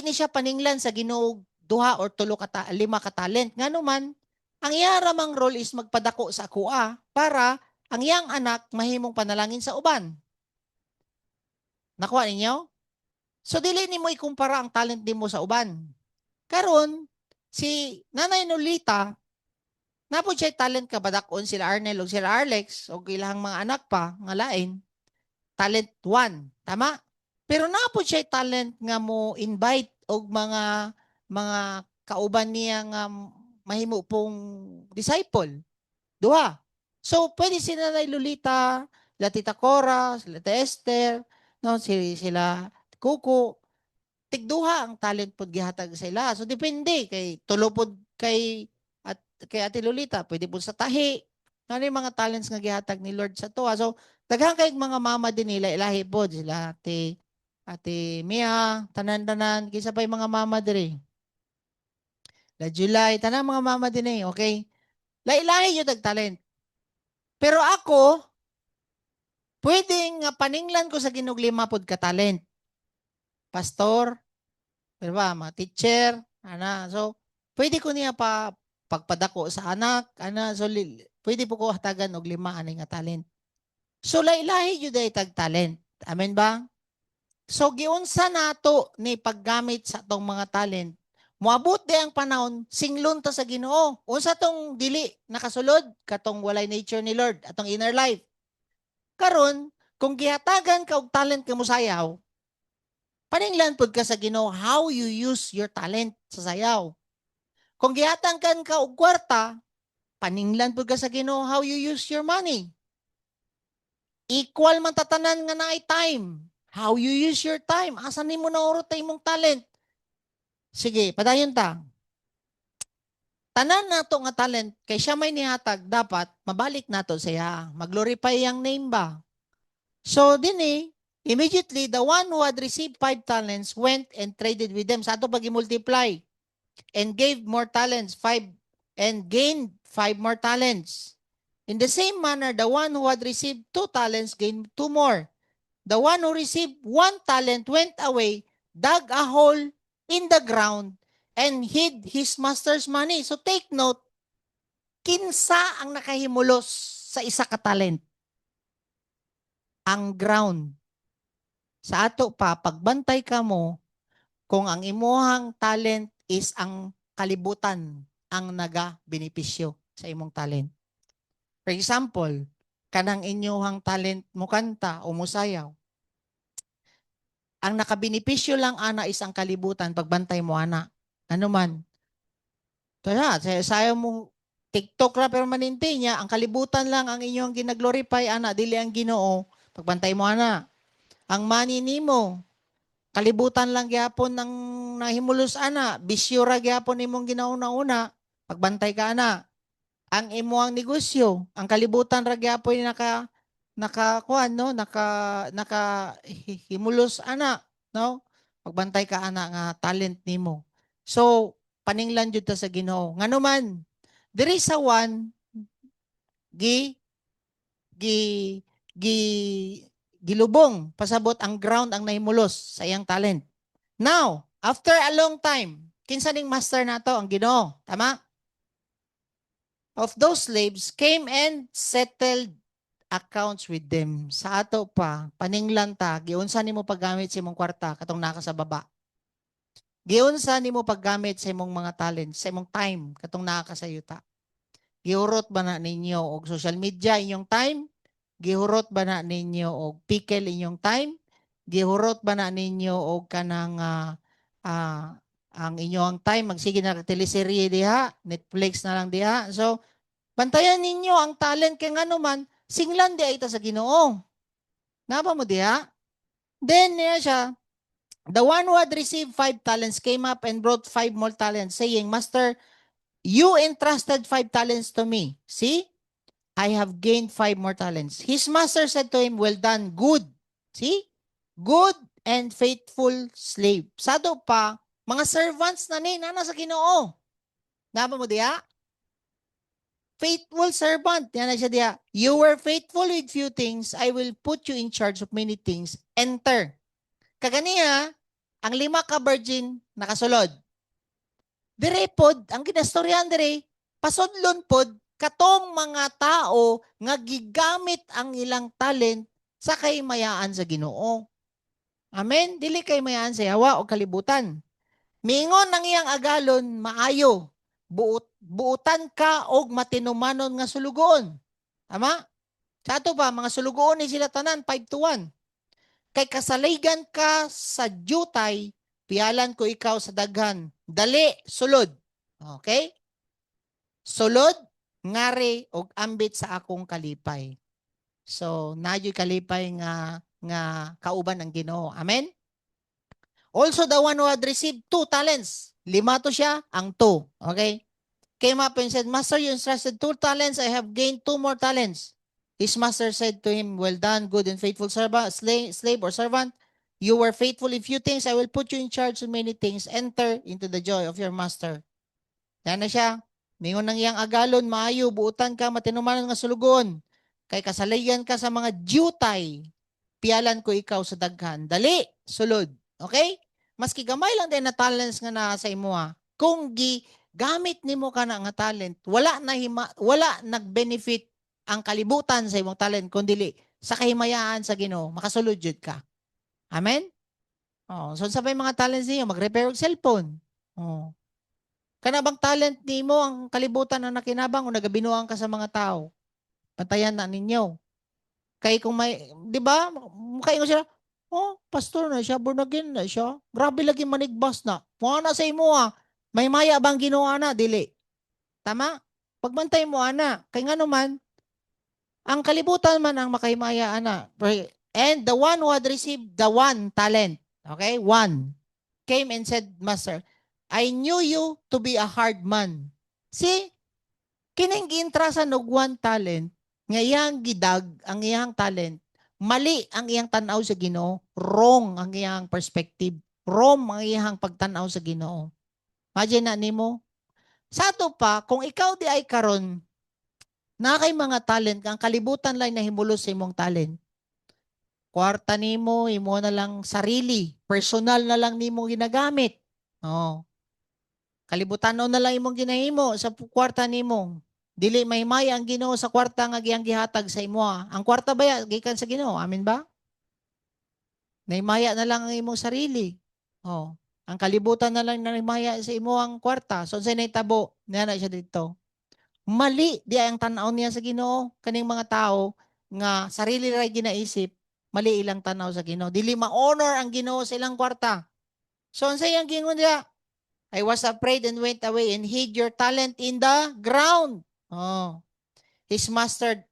ni siya paninglan sa Ginoo duha or tulo ka lima ka talent. Ngano man, ang iya ramang role is magpadako sa kuha para ang iyang anak mahimong panalangin sa uban. Nakuha ninyo? So dili nimo ikumpara ang talent nimo sa uban. Karon si Nanay Nolita, napod siya talent ka badakon sila Arnel o sila Arlex o ilang mga anak pa nga lain. Talent 1, tama? Pero napod siya talent nga mo invite og mga kauban niya nga mahimo pong disciple. Duha. So pwede sila na Lolita, sila Tita Cora, sila Tita Esther, no, sila Kuko. Tigduha ang talent pod gihatag sa ila. So depende kay tulo pod kay Ate Lolita, pwede po sa tahi. Ano yung mga talents nga gihatag ni Lord sa tuwa. So daghang kay mga mama din nila ilahi pod sila Ate Mia, tanan-tanan, kisa pa yung mga mama diri. La July, tanan mga mama din okay? Lahi-lahi yung talent. Pero ako, pwedeng paninglan ko sa ginuglima pod ka talent. Pastor, diba, mga teacher, So, pwede ko niya pagpadako sa anak, So, pwede po ko hatagan og 5 ani nga talent. So, lahi-lahi jud ay tag talent. Amen ba? So, giunsa nato ni paggamit sa atong mga talent. Moabot di ang panahon, singlon ta sa Ginoo. Unsa tong dili nakasulod katong walay nature ni Lord, atong inner life. Karon, kung gihatagan ka og talent ka mo sayaw, paninglan pud ka sa Ginoo how you use your talent sa sayaw. Kung gihatangkan ka og kwarta, paninglan pud ka sa Ginoo how you use your money. Equal man tatanan nga naay time. How you use your time. Asa nimo naurot imong talent? Sige, padayon ta. Tanan nato nga talent kay siya may nihatag dapat mabalik nato siya. Maglorify yang name ba? So dinhi immediately the one who had received 5 talents went and traded with them. Sa ato pag multiply and gave more talents, 5 and gained 5 more talents. In the same manner, the one who had received 2 talents gained 2 more. The one who received 1 talent went away, dug a hole in the ground, and hid his master's money. So take note, kinsa ang nakahimulos sa isa ka talent? Ang ground. Sa ato pa, pagbantay ka mo, kung ang imuhang talent is ang kalibutan ang naga-benepisyo sa imong talent. For example, kanang inyuhang talent mo kanta o musayaw, ang nakabenepisyo lang ana is ang kalibutan pagbantay mo ana. Ano man. Kaya sayo mo TikTok ra pero maninti niya, ang kalibutan lang ang inyong ginaglorify ana, dili ang Ginoo. Pagbantay mo ana. Ang money nimo, kalibutan lang gyapon ang nahimulos ana, bisyo ra gyapon imong ginauna-una. Pagbantay ka ana. Ang imuang negosyo, ang kalibutan ra gyapon naka no, naka himulos ana, no? Pagbantay ka ana nga talent nimo. So, paninglan jud ta sa Ginoo. Ngano man, diri sa one gi gi gi gilubong pasabot ang ground ang nahimulos sa iyang talent. Now, after a long time, kinsa ning master nato ang Ginoo, tama? Of those slaves came and settled accounts with them. Sa ato pa, paninglan ta, giunsa nimo paggamit sa imong kwarta katong naka sa baba. Giunsa nimo paggamit sa imong mga talents, sa imong time katong naka sa yuta. Gihurot ba na ninyo og social media inyong time? Gihurot ba na ninyo og pickle inyong time? gihurot ba na ninyo og kanang ang inyong time magsige na teleserye diha, Netflix na lang diha. So bantayan ninyo ang talent kay ngano man singlan di ay ita sa Ginoo. Napa mo diha? Then niya siya, the one who had received 5 talents came up and brought 5 more talents, saying, Master, you entrusted 5 talents to me. See, I have gained 5 more talents. His master said to him, well done, good. See? Good and faithful slave. Sado pa, mga servants na ni, nana sa Ginoo. Napa mo diya? Faithful servant. Yan na siya diya. You were faithful with few things, I will put you in charge of many things. Enter. Kaganiya, ang 5 ka virgin nakasulod. Dire pod, ang ginastoryan dire, pasudlon pod, katong mga tao nga gigamit ang ilang talent sa kaymayaan sa Ginoo. Amen? Dili kaymayaan sa yawa o kalibutan. Mingon ang iyang agalon, maayo. Buutan ka og matinumanon nga sulugoon. Tama? Sa ato ba, mga sulugoon ni sila tanan, 5-1. Kay kasaligan ka sa jutay, pialan ko ikaw sa daghan. Dali, sulod. Okay? Sulod, ngari, og ambit sa akong kalipay. So, nayo'y kalipay nga kauban ang Ginoo. Amen? Also, the one who had received 2 talents. 5 to siya, ang 2. Okay? Came up and said, Master, you entrusted 2 talents. I have gained 2 more talents. His master said to him, well done, good and faithful servant, slave or servant. You were faithful in few things. I will put you in charge of many things. Enter into the joy of your master. Yan na siya. Mingon ng iyang agalon, maayo, buutan ka, matinumanon nga sulugon. Kay kasalayan ka sa mga jutay. Pialan ko ikaw sa daghan. Dali, sulod. Okay? Maski gamay lang din na talents nga na sa imo ha. Kung gamit nimo ka na nga talent, wala nag-benefit ang kalibutan sa imong talent kundi sa kahimayaan sa Ginoo, makasulod jud ka. Amen? Oh, so sa may mga talents niyo, mag-repair og cellphone. Oh. Kana bang talent nimo ang kalibutan na nakinabang o nagabinuang ka sa mga tao? Patayan na ninyo. Kay kung may, di ba? Kaingon sila, oh, pastor na siya, born again na siya. Grabe lagi manigbas na. Mga na sa imo ha. May maya bang ginawa na? Dili. Tama? Pagbantay mo ana. Kay nga naman, ang kalibutan man ang makaymaya ana. And the one who had received the 1 talent, okay, 1, came and said, Master, I knew you to be a hard man. See, kining giintrasan og 1 talent, nga iyang gidag ang iyang talent, mali ang iyang tanaw sa Ginoo, wrong ang iyang perspective, wrong ang iyang pagtanaw sa Ginoo. Imagine na nimo. Sa ato pa, kung ikaw di ay karon na kay mga talent, ang kalibutan lang na himulos sa imong talent. Kwarta nimo, imo na lang sarili, personal na lang nimo ginagamit. Oh. Kalibutan na lang imong ginahimo sa kwarta nimo. Dili mahimaya ang Ginoo sa kwarta nga giyang gihatag sa imo. Ang kwarta ba gikan sa Ginoo? Amen ba? Naimaya na lang ang imong sarili. Oh. Ang kalibutan na lang naimaya sa imo ang kwarta. So sa naitabo, na siya dito. Mali di ang tanaw niya sa Ginoo. Kaning mga tao nga sarili ra ginaisip, mali ilang tanaw sa Ginoo. Dili ma-honor ang Ginoo sa ilang kwarta. So sa iyang gingon niya, I was afraid and went away and hid your talent in the ground. Oh. His master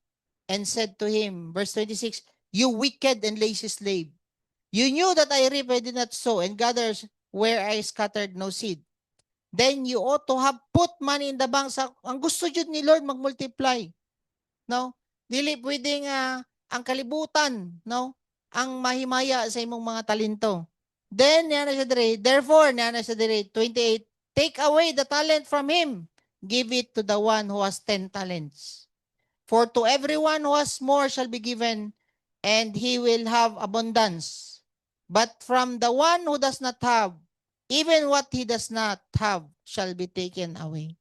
and said to him, verse 26, you wicked and lazy slave. You knew that I reap, I did not sow, and gather where I scattered no seed. Then you ought to have put money in the bank. Ang gusto jud ni Lord mag-multiply. No? Dili pwedeng ang kalibutan, no? Ang mahimaya sa imong mga talento. Then, therefore, 28, take away the talent from him. Give it to the one who has 10 talents. For to everyone who has more shall be given, and he will have abundance. But from the one who does not have, even what he does not have shall be taken away.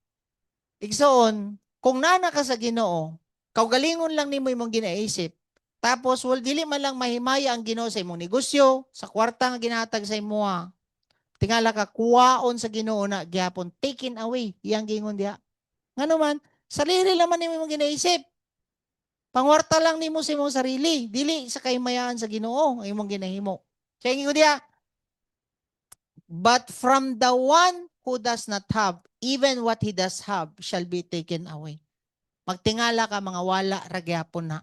Igsoon, kung nana ka sa Ginoo, kaugalingon lang nimo imong ginaisip, tapos dili man lang mahimaya ang Ginoo sa imong negosyo, sa kwarta nga ginatag sa imo, tingala ka kuwaon sa Ginoo na gyapon taken away iyang gingon diha. Ngano man, sarili lang man nimo imong ginaisip. Pangwarta lang nimo sa imong sarili, dili sa kaymayaan sa Ginoo ang imong ginahimo. Siya ko diya, but from the one who does not have, even what he does have shall be taken away. Magtingala ka mga wala ragyapon na.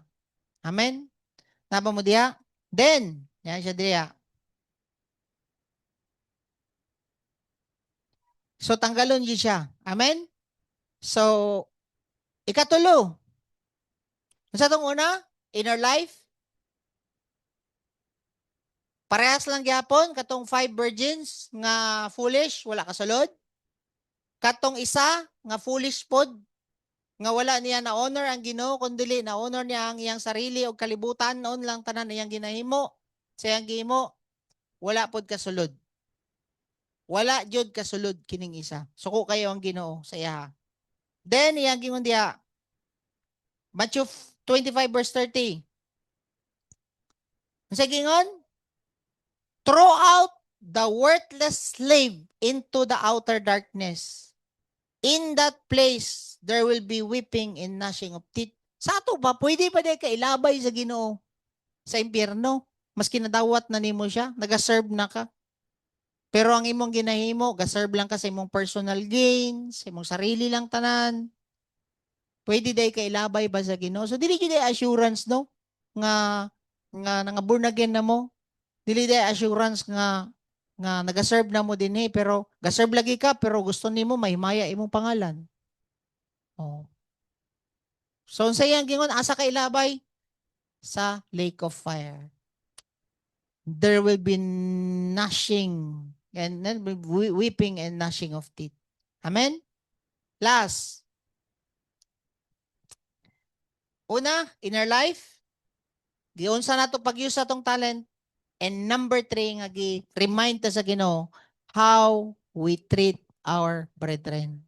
Amen? Napa mo diya? Then, yan siya diya. So, tanggalon yun siya. Amen? So, ikatulo. Sa itong una, inner life, parehas lang gyapon katong 5 virgins nga foolish, wala kasulod. Katong isa nga foolish pod nga wala niya na honor ang Ginoo kundi na honor niya ang iyang sarili o kalibutan noon lang tanan iyang ginahimo. Sa iyang gihimo, wala pod kasulod. Wala jud kasulod kining isa. Suko kayo ang Ginoo sa iya. Then iyang gingon diha, Matthew 25 verse 30. Sa gingon, throw out the worthless slave into the outer darkness. In that place, there will be weeping and gnashing of teeth. Sa ato ba, pwede pa di ka ilabay sa Ginoo sa impyerno? Maski nadawat na nimo siya, nagaserve na ka. Pero ang imong ginahimo, gaserve lang ka sa imong personal gain, sa imong sarili lang tanan. Pwede day ka ilabay ba sa Ginoo? So dili gyud assurance no nga born again na mo. Dili day assurance nga nagaserve na mo dinhi pero gaserve lagi ka pero gusto nimo mahimaya imong pangalan. Oh. So unsa yang gingon asa ka ilabay sa lake of fire. There will be gnashing and then weeping and gnashing of teeth. Amen? Last. Una, inner life. Giunsa nato pag-use atong talent. And number 3 nga gi-remind ta sa Ginoo how we treat our brethren.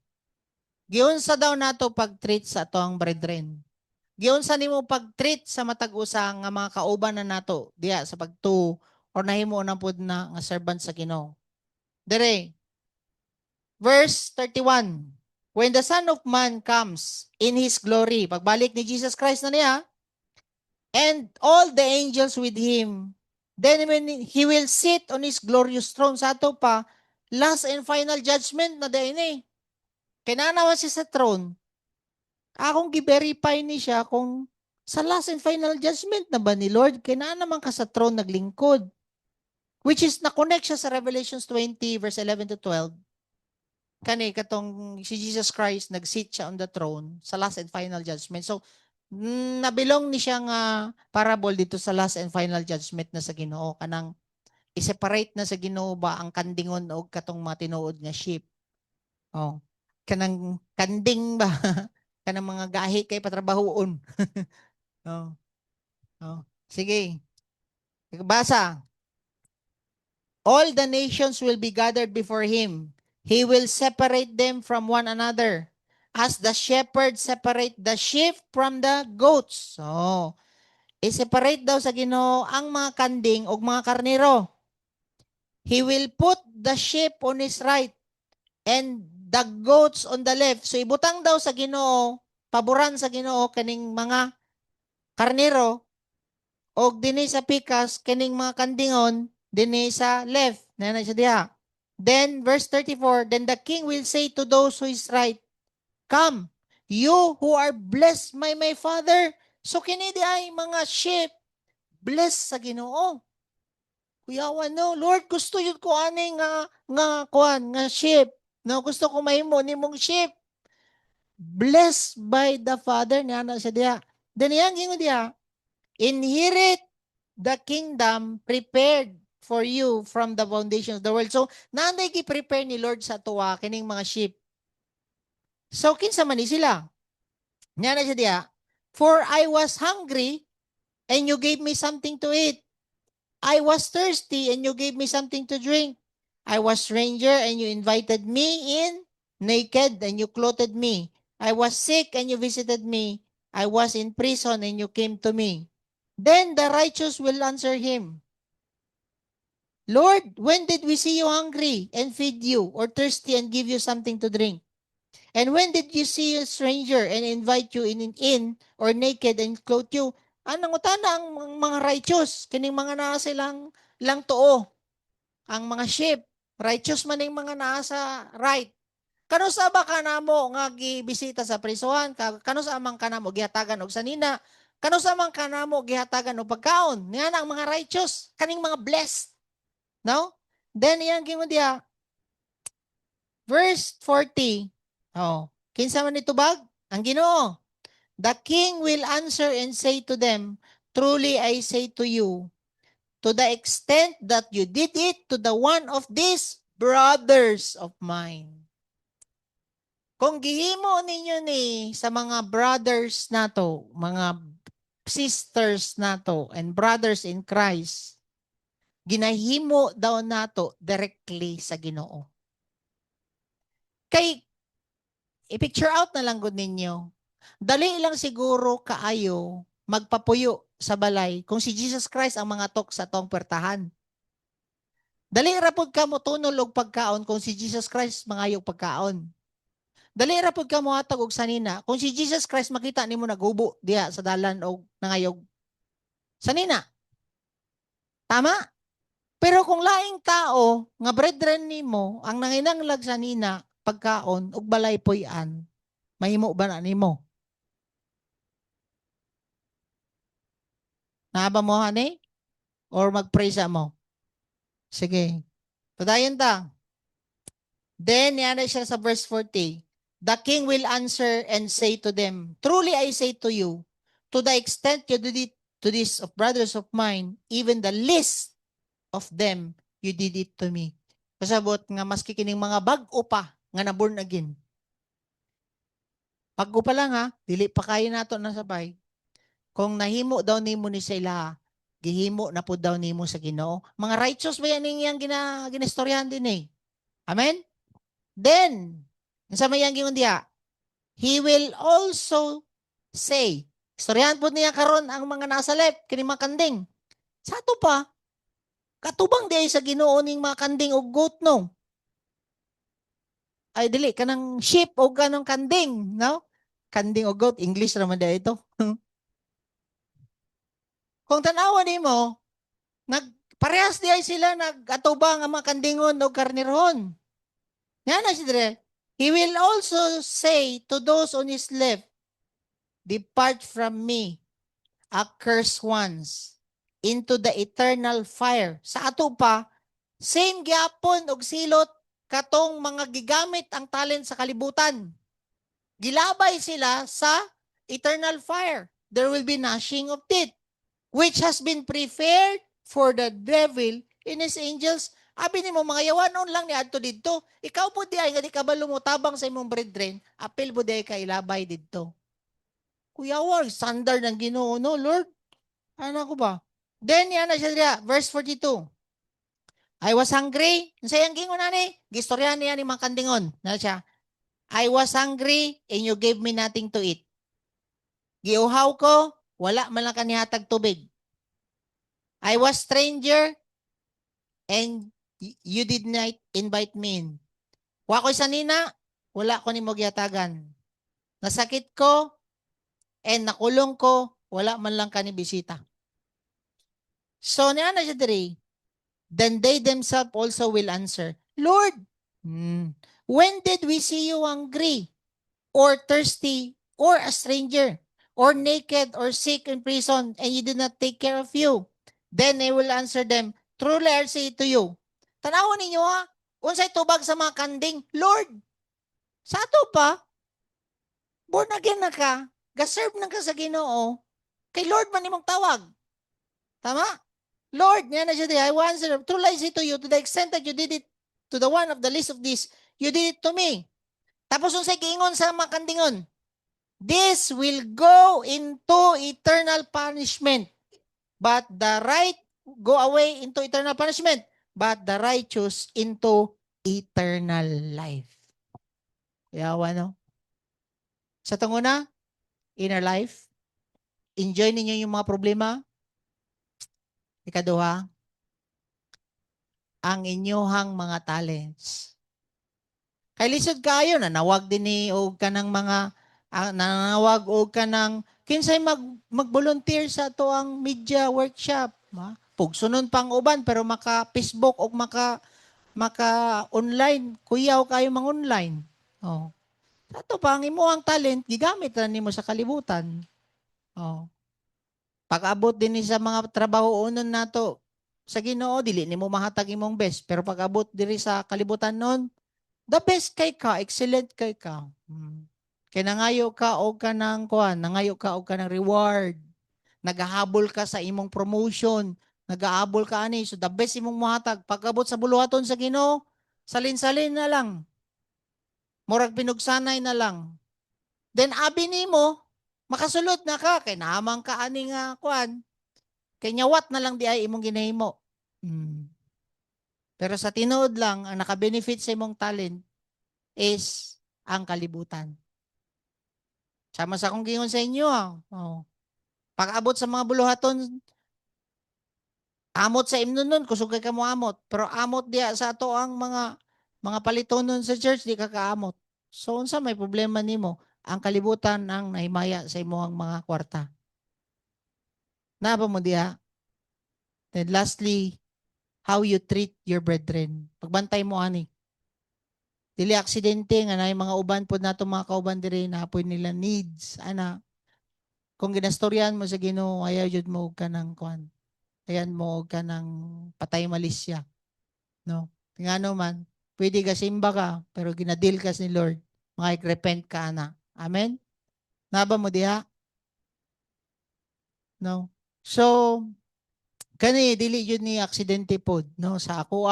Giunsa daw nato pag-treat sa atong brethren. Giunsa nimo pag-treat sa matag usa nga mga kauban na nato diya sa pagtu or nahimo na pud na nga servant sa Ginoo. Dire. Verse 31. When the Son of Man comes in His glory, pagbalik ni Jesus Christ na niya, and all the angels with Him, then when He will sit on His glorious throne, sa ato pa, last and final judgment na din eh. Kinanawa siya sa throne. Akong gi-verify ni siya kung sa last and final judgment na ba ni Lord, kinaan naman ka sa throne naglingkod. Which is na-connect siya sa Revelations 20 verse 11 to 12. Kani katong si Jesus Christ nag-sit siya on the throne sa last and final judgment. So nabilong ni siya nga parable dito sa last and final judgment na sa Ginoo kanang i-separate na sa Ginoo ba ang kandingon og katong mga tinuod nga sheep. Oh. Kanang kanding ba kanang mga gahi kay patrabahoon. Oh. Oh. Sige. Basa. All the nations will be gathered before him. He will separate them from one another, as the shepherd separate the sheep from the goats. So, i-separate daw sa Ginoo ang mga kanding o mga karnero. He will put the sheep on his right and the goats on the left. So, ibutang daw sa Ginoo, paboran sa Ginoo kaning mga karnero o dinhi sa pikas kaning mga kandingon dinhi sa left. Nanay siya diha. Then, verse 34, then the king will say to those who is right, come, you who are blessed by my Father. So, kinidi ay mga sheep, blessed sa Ginoo. Kuyawan, no? Lord, gusto yun ko ani nga sheep. No, gusto ko mahimo ni mong sheep. Blessed by the Father, niya na siya diha. Then, yang gingo diha, inherit the kingdom prepared for you from the foundations of the world. So, nanday gi-prepare ni Lord sa tuwa kining mga sheep. So, kinsa man ni sila? Nya na siya diya, for I was hungry and you gave me something to eat. I was thirsty and you gave me something to drink. I was stranger and you invited me in, naked and you clothed me. I was sick and you visited me. I was in prison and you came to me. Then the righteous will answer him, Lord, when did we see you hungry and feed you, or thirsty and give you something to drink? And when did you see a stranger and invite you in or naked and clothe you? Anong utana ang mga righteous? Kining mga na silang lang tuo ang mga sheep. Righteous man yung mga nasa right. Kano sa ba kanamo nga gibisita sa prisuhan? Kano sa amang kanamo gihatagan og sanina? Kano sa amang kanamo gihatagan og pagkaon? Niya ang mga righteous, kaning mga blessed. No? Then iyang gingon diha, verse 40. Oh, kinsa man itubag? Ang Ginoo. The king will answer and say to them, truly I say to you, to the extent that you did it to the one of these brothers of mine. Kung gihimo ninyo ni sa mga brothers nato, mga sisters nato, and brothers in Christ, ginahimo daw nato directly sa Ginoo. Kay, i-picture out na lang gud ninyo. Dali lang siguro kaayo magpapuyo sa balay kung si Jesus Christ ang mga tok sa tong pertahan. Dali ra pud ka mo tunol og pagkaon kung si Jesus Christ mangayog pagkaon. Dali ra pud ka mohatag og sanina kung si Jesus Christ makita nimo naghubo diha sa dalan og nangayog sanina. Tama? Pero kung laing tao nga brethren nimo ang nanginanglag sanina pagkaon ug balay puy-an, mahimo ba na nimo? Naaba mo ani? Or mag-pray sa mo? Sige. Padayon ta. Then, yan siya sa verse 40. The king will answer and say to them, truly I say to you, to the extent you did it to this of brothers of mine, even the least of them, you did it to me. Kasabot nga maski kining mga bag-o pa nga na born again. Bag-o pa lang ha, dili pa kayo nato na sabay. Kung nahimo daw nimo ni sila, gihimo na po daw nimo sa Ginoo. Mga righteous ba yan yung ginistoryahan din eh. Amen? Then, sa mayang gingon diha, he will also say, istoryahan po niya karon ang mga nasa left, kini mga kanding. Sa ato pa, katubang di sa Ginoo ning mga kanding o goat no. Ay dili kanang sheep o kanang kanding, no? Kanding o goat, English naman da ito. Kung tanawan nimo, parehas di ay sila nag-atubang ang mga kandingon o karnirhon. Yan na si Dre. He will also say to those on his left, depart from me, accursed ones, into the eternal fire. Sa ato pa, same gyapon og silot katong mga gigamit ang talent sa kalibutan. Gilabay sila sa eternal fire. There will be gnashing of teeth, which has been prepared for the devil and his angels. Abi nimo mga yawanon lang ni adto didto. Ikaw po di ay nga di ka ba lumutabang sa imong brethren, apil po di ay kailabay didto. Kuya war, standard ng Ginoo no, Lord. Ano ko ba? Then yan na siya verse 42. I was hungry. Sayang gingon ani, gistoryahan niya ni mga kandingon. Na siya. I was hungry and you gave me nothing to eat. Giuhaw ko, wala man lang kanihatag tubig. I was stranger and you did not invite me in. Wa ko'y sanina, wala ko ni mo giyatagan. Nasakit ko and nakulong ko, wala man lang kani bisita. So niya na siya diri. Then they themselves also will answer, Lord, when did we see you hungry or thirsty or a stranger or naked or sick in prison and you did not take care of you? Then they will answer them, truly I say to you, tanawon ninyo ha, unsay tubag sa mga kanding, Lord, sa ato pa, born again na ka, gaserve na ka sa Ginoo, kay Lord man imong tawag. Tama? Lord, niya na siya I will answer, truly I say to you, to the extent that you did it to the one of the least of these, you did it to me. Tapos unsay giingon sa mga kandingon, this will go into eternal punishment, but the right go away into eternal punishment, but the righteous into eternal life. Yawa no? Sa tunguna, inner life, enjoy ninyo yung mga problema. Ikaduha, ang inyohang mga talents. Kay lisod kayo, nanawag din ni og kanang mga, nanawag og kanang, kinsay mag-volunteer sa to ang media workshop. Ma? Pugsunon pang uban pero maka Facebook o maka online, kuyaw kayo mang online. Oh. Ato pa ang imuhang talent gigamit ra nimo sa kalibutan. Oh. Pag-abot din ni sa mga trabaho unon nato sa Ginoo dili nimo mahatag imong best pero pag-abot diri sa kalibutan nun, the best kay ka, excellent kay ka. Kay nangayo ka og kanang kuan, nangayo ka og kanang reward. Nagahabol ka sa imong promotion, nagahabol ka ani, so the best imong mohatag pag-abot sa buluhaton sa Ginoo, salin-salin na lang. Murag pinugsanay na lang. Then abi nimo, makasulod na ka kay naamang ka ani nga kuan. Kay nyawat na lang di ay imong ginahimo. Pero sa tinuod lang, ang naka-benefit sa imong talent is ang kalibutan. Sama sa akong gingon sa inyo. Oh. Pag-abot sa mga buluhaton, amot sa imnon nun, kusog kay ka mo amot. Pero amot diya sa ato ang mga palitonon sa church, di ka kaamot. So, unsa may problema nimo? Ang kalibutan ang nahimaya sa imong mga kwarta. Naba mo diha? Then lastly, how you treat your brethren. Pagbantay mo ani. Dili aksidente nga na mga uban pod nato mga kauban diri na apoy nila needs ana. Kung ginastoryan mo sa Ginoo ayaw jud mo ka ng kuan. Ayan mo ka ng patay malisya. No? Ngano man, pwede ka simba ka pero ginadil ka ni Lord. Repent ka ana. Amen. Naba mo diha? No. So kani dili jud ni aksidente pod no sa ako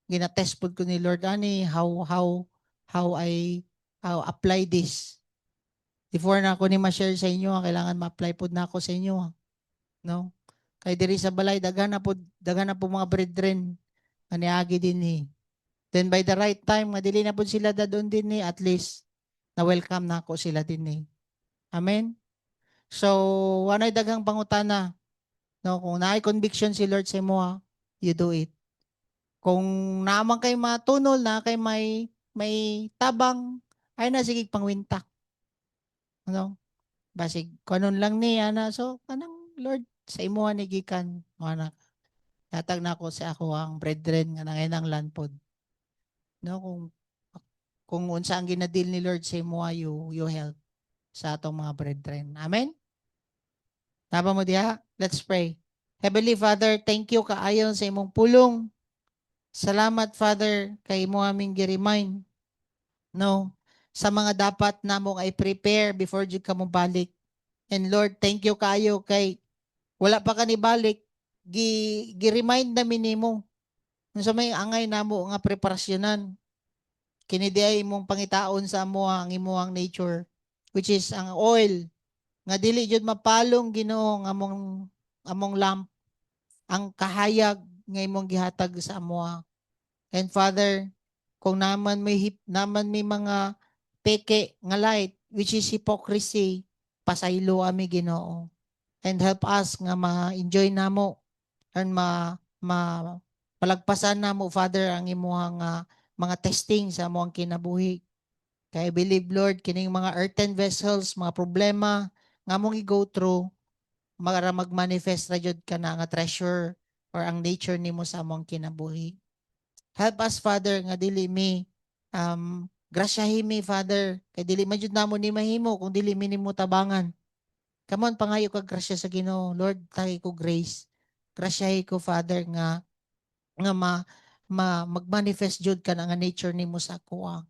ginatest pod ko ni Lord ani how I apply this. Before na ako ni ma-share sa inyo, kailangan ma-apply pod na ako sa inyo. No? Kay diri sa balay daghan na po mga brethren nga niagi din ni. Then by the right time nga dili na pod sila dadon din ni, at least na welcome na ako sila din ni. Amen. So wanay daghang pangutana. No, kung naay conviction si Lord sa imo, you do it. Kung naman kay matunol na kay may tabang ay na sige pangwinta. Ano? Basig kanon lang ni ana so kanang Lord sa imo ni gikan ana. Hatag na ako sa ako ang brethren nga nanginahanglan pod. No kung unsa ang ginadil ni Lord sa imo you help sa atong mga brethren. Amen. Tama mo diha? Let's pray. Heavenly Father, thank you kaayon sa imong pulong. Salamat Father kay imo aming gi-remind no sa mga dapat namo ay prepare before jud ka mo balik. And Lord, thank you kaayo kay wala pa ka ni balik gi-remind namin nimo sa may angay namo nga preparasyonan kini di ay imong pangitaon sa amo ang imuhang nature which is ang oil nga dili jud mapalong Ginoo ang among lamp ang kahayag nga imong gihatag sa amo. And Father, kung naman may mga peke nga light which is hypocrisy, pasaylo ami Ginoo. And help us nga ma-enjoy namo and palagpasan namo Father ang imuhang mga testing sa among kinabuhi. Kay I believe Lord kining mga earthen vessels, mga problema nga among i-go through para mag-manifest ra jud ka na nga treasure or ang nature nimo sa among kinabuhi. Help us Father nga dili mi grasyahin mi Father kay dili man jud namo ni mahimo kung dili mi nimo tabangan. Come on pangayo kag grasya sa Ginoo. Lord, tahi ko grace. Grasyahi ko Father nga mag-manifest jud ka na nga nature nimo sa ako.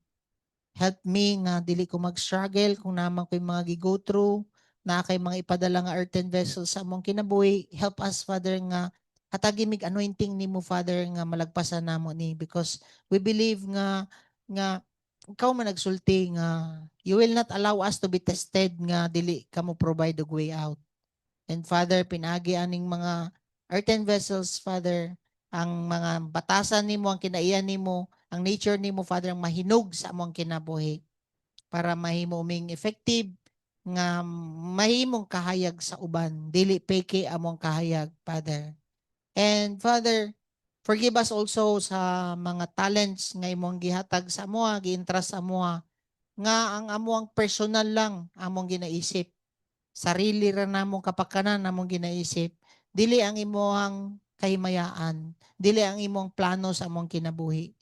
Help me nga dili ko mag-struggle kung naman ko mga gi-go through na kay mga ipadala nga earthen vessels sa among kinabuhi. Help us Father nga hatagi mig anointing nimo Father nga malagpasan namo ni because we believe nga ikaw man nagsulti nga you will not allow us to be tested nga dili ka mo provide the way out. And Father, pinagi aning mga earthen vessels, Father, ang mga batasan nimo, ang kinaiyan nimo, ang nature nimo, Father, ang mahinog sa among kinabuhi para mahimo ming effective nga mahimong kahayag sa uban. Dili peke among kahayag, Father. And Father, forgive us also sa mga talents nga imong gihatag sa amoa, giintras sa amoa, nga ang amuang personal lang among ginaisip. Sarili ra namong kapakanan namong ginaisip. Dili ang imuhang kahimayaan. Dili ang imong plano sa among kinabuhi.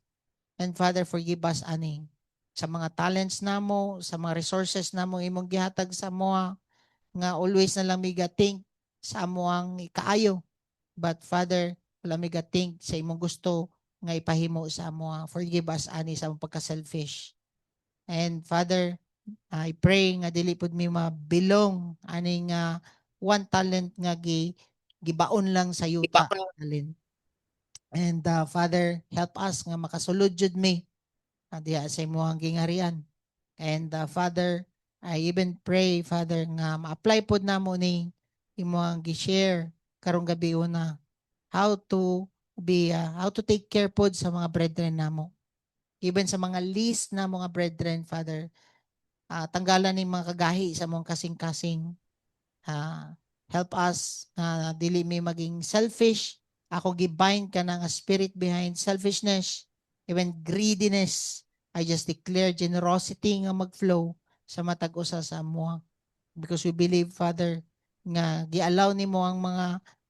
And Father, forgive us aning sa mga talents namo, sa mga resources namo imong gihatag sa moa nga always na lang mi think sa amoang kaayo. But Father, wala mi think sa imong gusto nga ipahimo sa amoa. Forgive us ani sa among pagka-selfish. And Father, I pray nga dili pud mi mabilong aning one talent nga gibaon lang sa yuta talent. And Father, help us nga makasulod jud mi diha sa imong gingharian. And Father, I even pray, Father, nga ma-apply pod namo ni imong gi-share karong gabi una how to how to take care pod sa mga brethren namo. Even sa mga least na mga brethren, Father, tanggalan ni mga kagahi sa mong kasing-kasing. Help us na dili mi maging selfish. Ako gibind ka ng spirit behind selfishness, even greediness. I just declare generosity nga magflow sa matag usa sa amo. Because we believe, Father, nga gi-allow nimo ang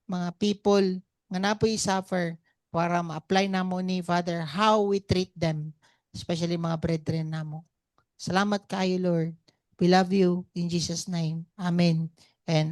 mga people nga napoy suffer para ma-apply namo ni Father how we treat them, especially mga brethren namo. Salamat kayo, Lord. We love you in Jesus' name. Amen. And